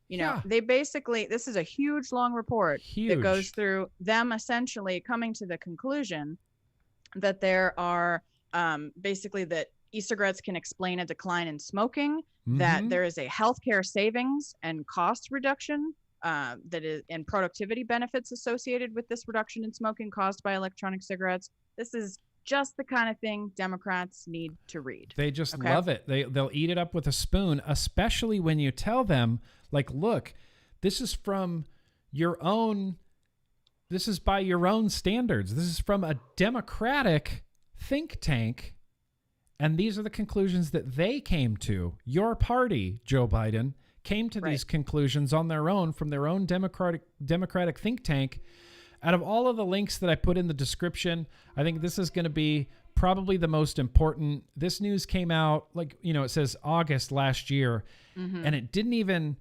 You know, they basically, this is a huge, long report that goes through them essentially coming to the conclusion that there are basically that e-cigarettes can explain a decline in smoking, that there is a healthcare savings and cost reduction that is, and productivity benefits associated with this reduction in smoking caused by electronic cigarettes. This is just the kind of thing Democrats need to read. They just love it. They'll eat it up with a spoon, especially when you tell them, like, look, this is from your own, this is by your own standards. This is from a Democratic think tank, and these are the conclusions that they came to. Your party, Joe Biden, came to these conclusions on their own from their own Democratic think tank. Out of all of the links that I put in the description, I think this is going to be probably the most important. This news came out, like, you know, it says August last year, and it didn't even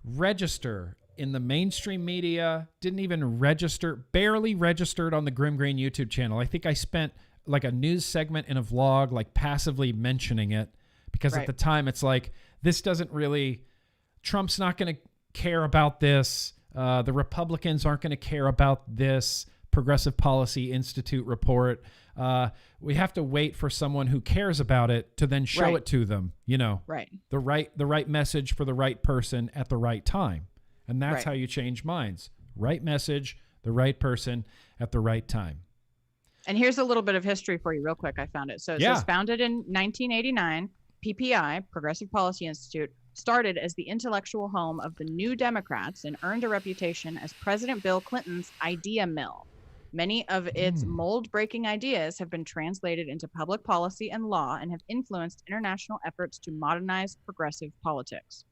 register in the mainstream media, didn't even register, barely registered on the GrimmGreen YouTube channel. I think I spent like a news segment in a vlog, like passively mentioning it, because at the time it's like, this doesn't really, Trump's not going to care about this. The Republicans aren't going to care about this Progressive Policy Institute report. We have to wait for someone who cares about it to then show it to them, you know, the right message for the right person at the right time. And that's how you change minds. Right message, the right person at the right time. And here's a little bit of history for you real quick. I found it. So it says founded in 1989, PPI, Progressive Policy Institute, started as the intellectual home of the New Democrats and earned a reputation as President Bill Clinton's idea mill. Many of its mold-breaking ideas have been translated into public policy and law and have influenced international efforts to modernize progressive politics.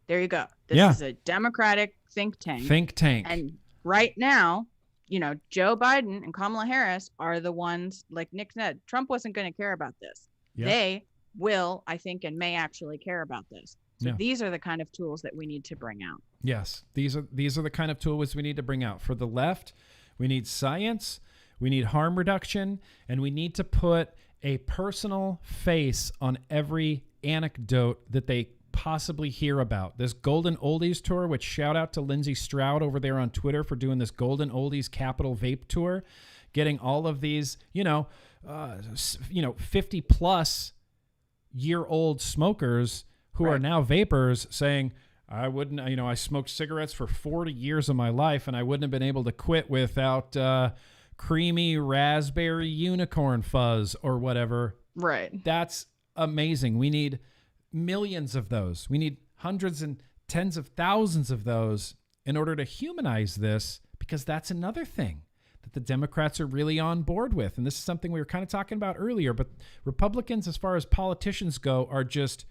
There you go. This is a Democratic think tank. And right now, you know, Joe Biden and Kamala Harris are the ones, like Nick said, Trump wasn't going to care about this. They will, I think, and may actually care about this. So these are the kind of tools that we need to bring out. Yes, these are the kind of tools we need to bring out. For the left, we need science, we need harm reduction, and we need to put a personal face on every anecdote that they possibly hear about. This Golden Oldies tour, which shout out to Lindsay Stroud over there on Twitter for doing this Golden Oldies Capital Vape tour, getting all of these, 50 plus year old smokers who are now vapors saying, I wouldn't, I smoked cigarettes for 40 years of my life and I wouldn't have been able to quit without creamy raspberry unicorn fuzz or whatever. Right. That's amazing. We need millions of those. We need hundreds and tens of thousands of those in order to humanize this, because that's another thing that the Democrats are really on board with. And this is something we were kind of talking about earlier, but Republicans, as far as politicians go, are just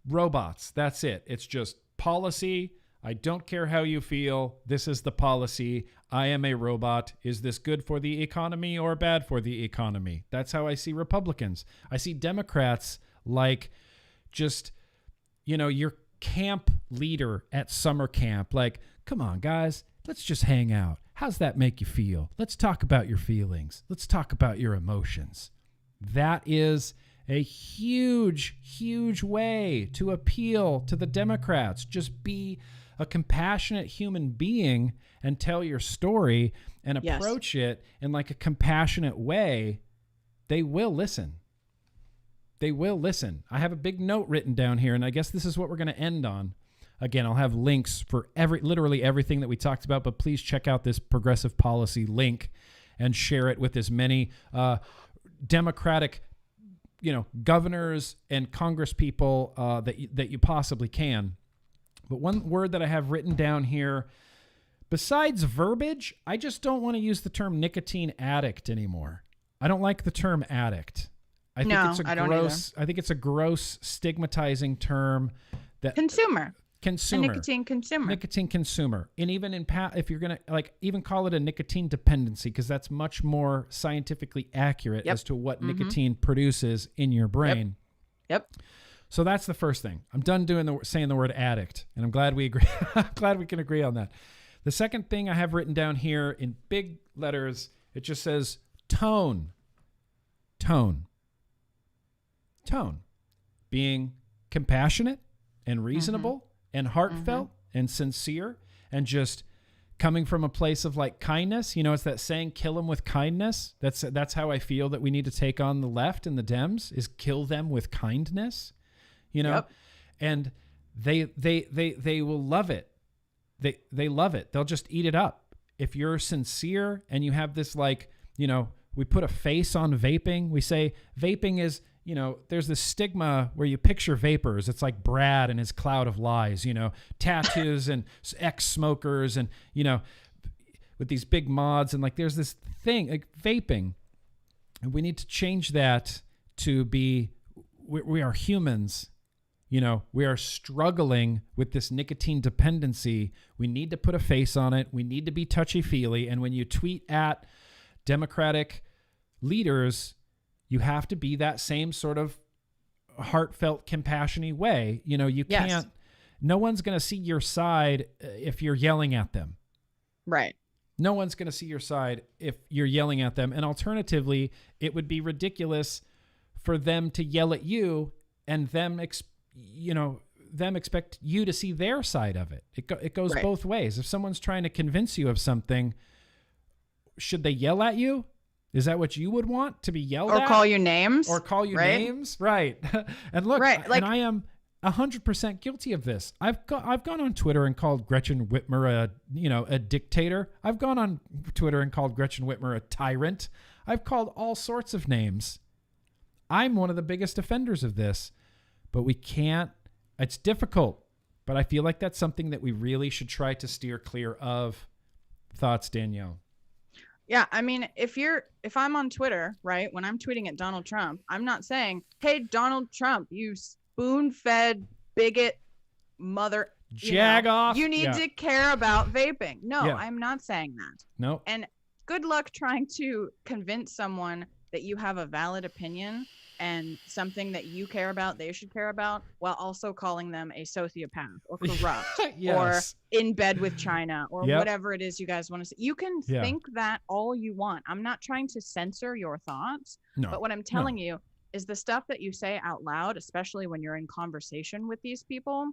robots. That's it. It's just policy. I don't care how you feel. This is the policy. I am a robot. Is this good for the economy or bad for the economy? That's how I see Republicans. I see Democrats like just, your camp leader at summer camp. Like, come on, guys, let's just hang out. How's that make you feel? Let's talk about your feelings. Let's talk about your emotions. That is a huge, huge way to appeal to the Democrats. Just be a compassionate human being and tell your story and Yes. approach it in like a compassionate way, they will listen. They will listen. I have a big note written down here, and I guess this is what we're going to end on. Again, I'll have links for literally everything that we talked about, but please check out this progressive policy link and share it with as many Democratic, governors and Congress people that you possibly can. But one word that I have written down here, besides verbiage, I just don't want to use the term nicotine addict anymore. I don't like the term addict. I think it's a gross, stigmatizing term. That Consumer. A nicotine consumer. And even if you're going to even call it a nicotine dependency, because that's much more scientifically accurate as to what nicotine produces in your brain. Yep. So that's the first thing. I'm done saying the word addict, and I'm glad we agree. I'm glad we can agree on that. The second thing I have written down here in big letters, it just says tone. Tone. Being compassionate and reasonable and heartfelt and sincere and just coming from a place of like kindness. It's that saying, kill them with kindness. That's how I feel that we need to take on the left and the Dems, is kill them with kindness, and they will love it. They love it. They'll just eat it up. If you're sincere and you have this we put a face on vaping. We say vaping is, there's this stigma where you picture vapors. It's like Brad and his cloud of lies, tattoos and ex-smokers and, with these big mods. And like, there's this thing like vaping. And we need to change that to be, we are humans. We are struggling with this nicotine dependency. We need to put a face on it. We need to be touchy-feely. And when you tweet at Democratic leaders, you have to be that same sort of heartfelt, compassionate way. You can't, no one's going to see your side if you're yelling at them. Right. No one's going to see your side if you're yelling at them. And alternatively, it would be ridiculous for them to yell at you and them expect you to see their side of it. It goes both ways. If someone's trying to convince you of something, should they yell at you? Is that what you would want, to be yelled at? Or call you names? Names? Right. And look, and I am 100% guilty of this. I've gone on Twitter and called Gretchen Whitmer a dictator. I've gone on Twitter and called Gretchen Whitmer a tyrant. I've called all sorts of names. I'm one of the biggest offenders of this, but we can't. It's difficult, but I feel like that's something that we really should try to steer clear of. Thoughts, Danielle? Yeah, I mean, if I'm on Twitter, right, when I'm tweeting at Donald Trump, I'm not saying, hey, Donald Trump, you spoon-fed bigot mother. Jag off. You need to care about vaping. No, I'm not saying that. No. And good luck trying to convince someone that you have a valid opinion and something that you care about, they should care about, while also calling them a sociopath or corrupt or in bed with China or whatever it is you guys want to say. You can think that all you want. I'm not trying to censor your thoughts, but what I'm telling you is the stuff that you say out loud, especially when you're in conversation with these people,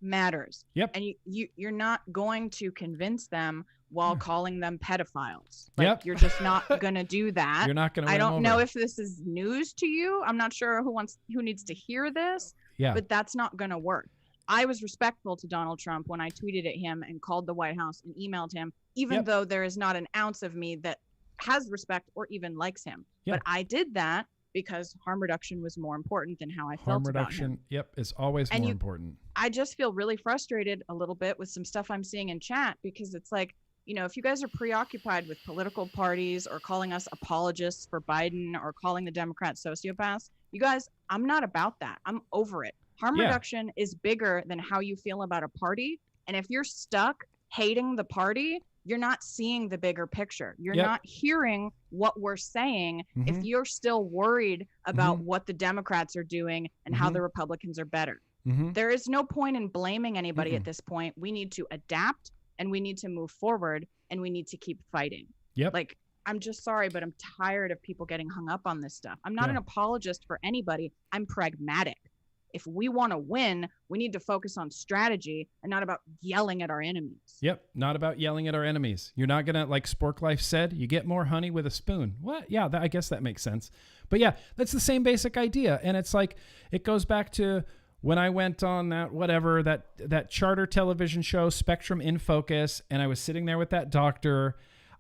matters. Yep. And you're not going to convince them while calling them pedophiles. Like, you're just not going to do that. You're not going to. I don't know if this is news to you. I'm not sure who needs to hear this, but that's not going to work. I was respectful to Donald Trump when I tweeted at him and called the White House and emailed him, even though there is not an ounce of me that has respect or even likes him. But I did that because harm reduction was more important than how I felt about him. Is always more important. I just feel really frustrated a little bit with some stuff I'm seeing in chat, because it's like, if you guys are preoccupied with political parties or calling us apologists for Biden or calling the Democrats sociopaths, you guys, I'm not about that. I'm over it. Harm reduction is bigger than how you feel about a party. And if you're stuck hating the party, you're not seeing the bigger picture. You're not hearing what we're saying if you're still worried about what the Democrats are doing and how the Republicans are better. There is no point in blaming anybody at this point. We need to adapt, and we need to move forward, and we need to keep fighting. Like, I'm just sorry, but I'm tired of people getting hung up on this stuff. I'm not an apologist for anybody. I'm pragmatic. if we want to win, we need to focus on strategy and not about yelling at our enemies. Yep. Not about yelling at our enemies. You're not going to, like Spork Life said, you get more honey with a spoon. What? Yeah, I guess that makes sense. But yeah, that's the same basic idea. And it's like, it goes back to when I went on that charter television show, Spectrum in Focus, and I was sitting there with that doctor.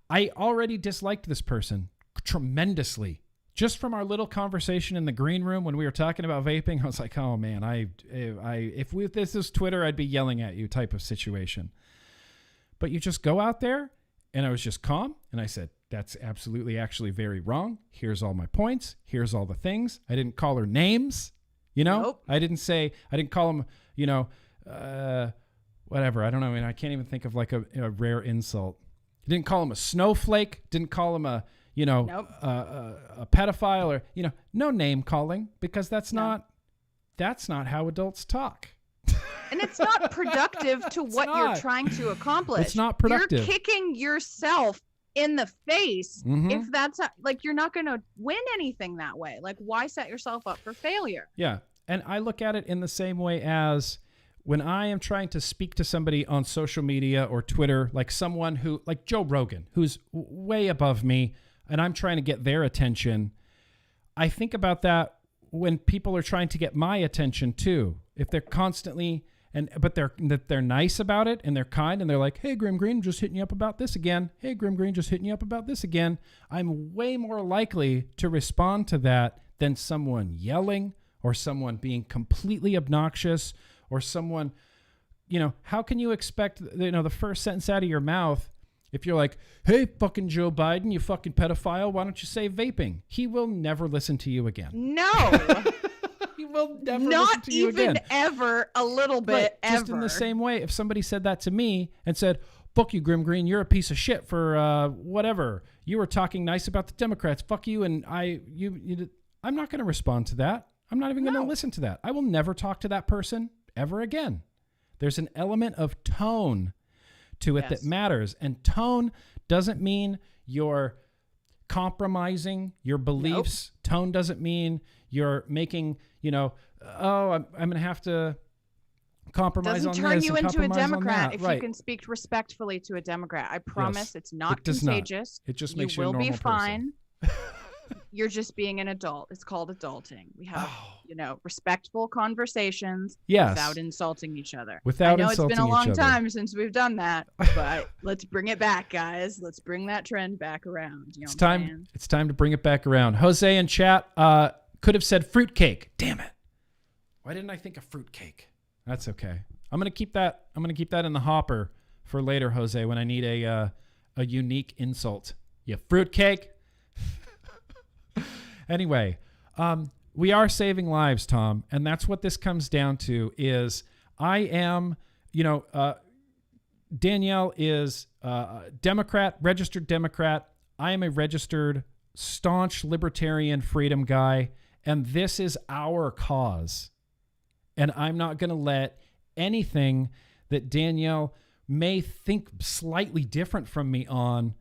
I already disliked this person tremendously. Just from our little conversation in the green room when we were talking about vaping, I was like, oh man, if this was Twitter, I'd be yelling at you type of situation. But you just go out there, and I was just calm, and I said, that's absolutely actually very wrong. Here's all my points. Here's all the things. I didn't call her names, you know? Nope. I didn't call them, you know, whatever. I don't know. I mean, I can't even think of like a rare insult. I didn't call him a snowflake. Didn't call him a pedophile, or, you know, no name calling, because that's not how adults talk. And it's not productive to what you're trying to accomplish. It's not productive. You're kicking yourself in the face if that's like, you're not going to win anything that way. Like, why set yourself up for failure? Yeah. And I look at it in the same way as when I am trying to speak to somebody on social media or Twitter, like someone who, like Joe Rogan, who's way above me, and I'm trying to get their attention. I think about that when people are trying to get my attention too. If they're constantly, but they're nice about it, and they're kind, and they're like, hey, GrimmGreen, just hitting you up about this again. Hey, GrimmGreen, just hitting you up about this again. I'm way more likely to respond to that than someone yelling, or someone being completely obnoxious, or someone, you know, how can you expect, you know, the first sentence out of your mouth, if you're like, hey, fucking Joe Biden, you fucking pedophile, why don't you say vaping? He will never listen to you again. No. He will never listen to you again. Not even ever, a little bit, right. ever. Just in the same way, if somebody said that to me and said, fuck you, GrimmGreen, you're a piece of shit for whatever. You were talking nice about the Democrats. Fuck you, and I'm not going to respond to that. I'm not even going to listen to that. I will never talk to that person ever again. There's an element of tone to it that matters. And tone doesn't mean you're compromising your beliefs. Nope. Tone doesn't mean you're making, you know, I'm going to have to compromise on this. Doesn't turn you into a Democrat if right. you can speak respectfully to a Democrat. I promise it's not it does contagious. Not. It just makes you a will normal be fine. person. You're just being an adult. It's called adulting. We have, you know, respectful conversations without insulting each other. I know it's been a long time since we've done that, but let's bring it back, guys. Let's bring that trend back around. You know It's time to bring it back around. Jose in chat could have said fruitcake. Damn it. Why didn't I think of fruitcake? That's okay. I'm gonna keep that in the hopper for later, Jose, when I need a unique insult. You fruitcake. Anyway, we are saving lives, Tom, and that's what this comes down to. Is I am, you know, Danielle is a Democrat, registered Democrat. I am a registered, staunch libertarian freedom guy, and this is our cause. And I'm not going to let anything that Danielle may think slightly different from me on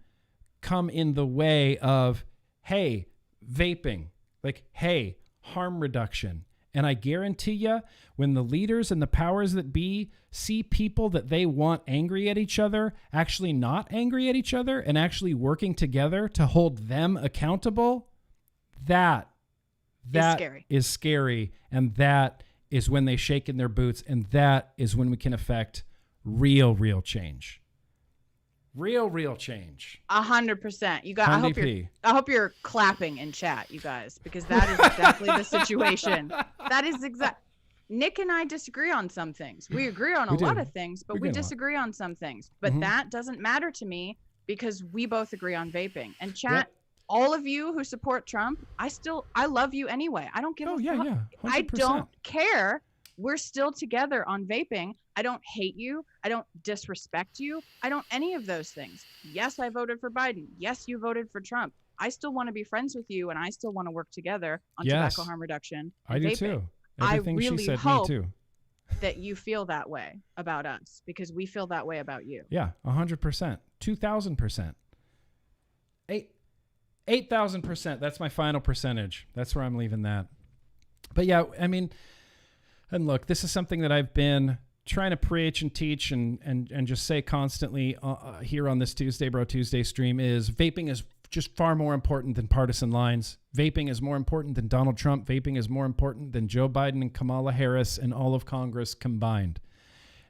come in the way of, hey, vaping, like, hey, harm reduction. And I guarantee you, when the leaders and the powers that be see people that they want angry at each other, actually not angry at each other and actually working together to hold them accountable, that is scary. And that is when they shake in their boots. And that is when we can affect real change. Real change. 100%. You got. I hope you're clapping in chat, you guys, because that is exactly the situation. That is exact. Nick and I disagree on some things. We agree on a lot of things, but we disagree on some things. But that doesn't matter to me because we both agree on vaping. And chat, all of you who support Trump, I love you anyway. I don't give a fuck. Yeah. I don't care. We're still together on vaping. I don't hate you. I don't disrespect you. I don't any of those things. Yes, I voted for Biden. Yes, you voted for Trump. I still want to be friends with you, and I still want to work together on tobacco harm reduction. I do vaping. too. Everything I really she said, hope me too. that you feel that way about us because we feel that way about you. Yeah, 100%, 2,000%, 8,000%. That's my final percentage. That's where I'm leaving that. But yeah, I mean, And look, this is something that I've been trying to preach and teach and just say constantly here on this Tuesday Bro Tuesday stream is vaping is just far more important than partisan lines. Vaping is more important than Donald Trump. Vaping is more important than Joe Biden and Kamala Harris and all of Congress combined.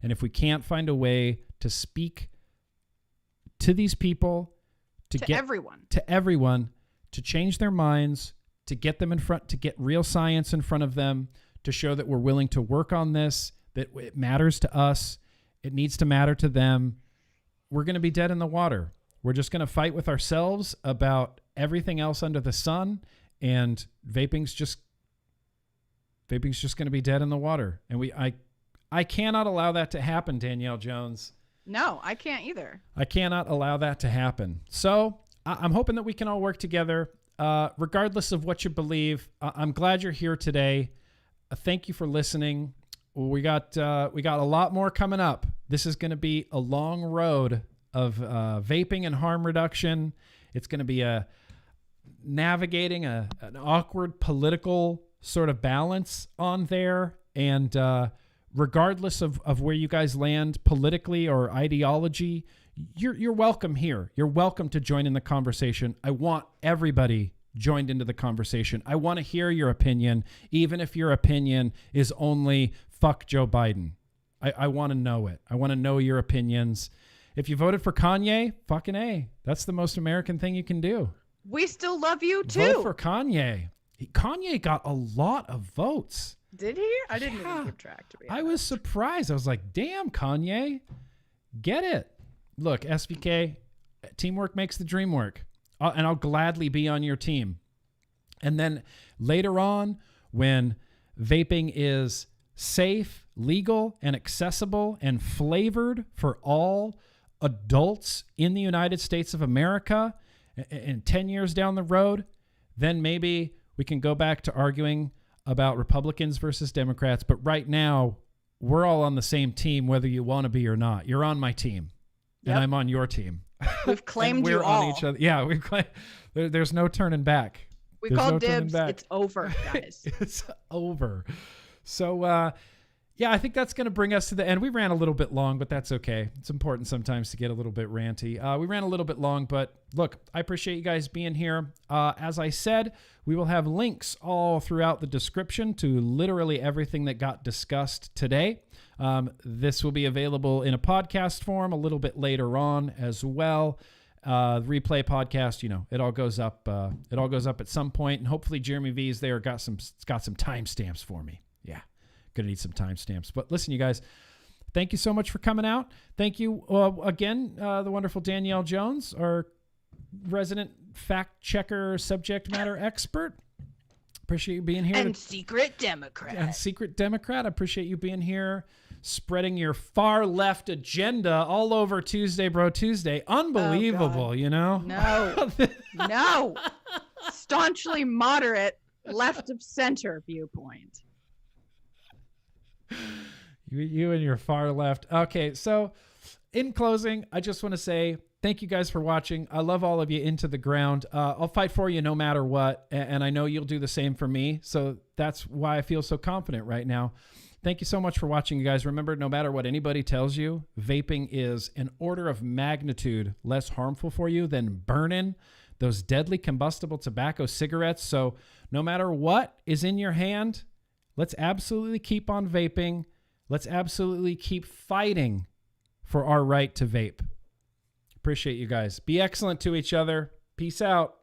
And if we can't find a way to speak to these people, to everyone, to change their minds, to get them in front, to get real science in front of them, to show that we're willing to work on this, that it matters to us, it needs to matter to them, we're going to be dead in the water. We're just going to fight with ourselves about everything else under the sun, and vaping's just going to be dead in the water. And I cannot allow that to happen, Danielle Jones. No, I can't either. I cannot allow that to happen. So I'm hoping that we can all work together, regardless of what you believe. I'm glad you're here today. Thank you for listening. We got a lot more coming up. This is going to be a long road of vaping and harm reduction. It's going to be navigating an awkward political sort of balance on there. And regardless of where you guys land politically or ideology, you're welcome here. You're welcome to join in the conversation. I want everybody joined into the conversation. I want to hear your opinion, even if your opinion is only fuck Joe Biden. I want to know it. I want to know your opinions. If you voted for Kanye, fucking A. That's the most American thing you can do. We still love you too. Vote for Kanye. Kanye got a lot of votes. Did he? I didn't even keep track, to be honest. I was surprised. I was like, damn, Kanye. Get it. Look, SVK, teamwork makes the dream work. And I'll gladly be on your team. And then later on, when vaping is safe, legal, and accessible and flavored for all adults in the United States of America, and 10 years down the road, then maybe we can go back to arguing about Republicans versus Democrats. But right now, we're all on the same team, whether you want to be or not. You're on my team, and I'm on your team. We've claimed we're you all. on each other. Yeah, we've claimed. There's no turning back. We called dibs. It's over, guys. It's over. So, yeah, I think that's going to bring us to the end. We ran a little bit long, but that's okay. It's important sometimes to get a little bit ranty. We ran a little bit long, but look, I appreciate you guys being here. As I said, we will have links all throughout the description to literally everything that got discussed today. This will be available in a podcast form a little bit later on as well. Replay podcast, it all goes up. It all goes up at some point, and hopefully Jeremy V's there got some timestamps for me. Yeah, gonna need some timestamps. But listen, you guys, thank you so much for coming out. Thank you again, the wonderful Danielle Jones, our resident fact checker, subject matter expert. Appreciate you being here. And secret Democrat. I appreciate you being here, spreading your far left agenda all over Tuesday Bro Tuesday. Unbelievable, No. No. Staunchly moderate, left of center viewpoint. You and your far left. Okay, so in closing, I just want to say thank you guys for watching. I love all of you into the ground. I'll fight for you no matter what, and I know you'll do the same for me. So that's why I feel so confident right now. Thank you so much for watching, you guys. Remember, no matter what anybody tells you, vaping is an order of magnitude less harmful for you than burning those deadly combustible tobacco cigarettes. So no matter what is in your hand, let's absolutely keep on vaping. Let's absolutely keep fighting for our right to vape. Appreciate you guys. Be excellent to each other. Peace out.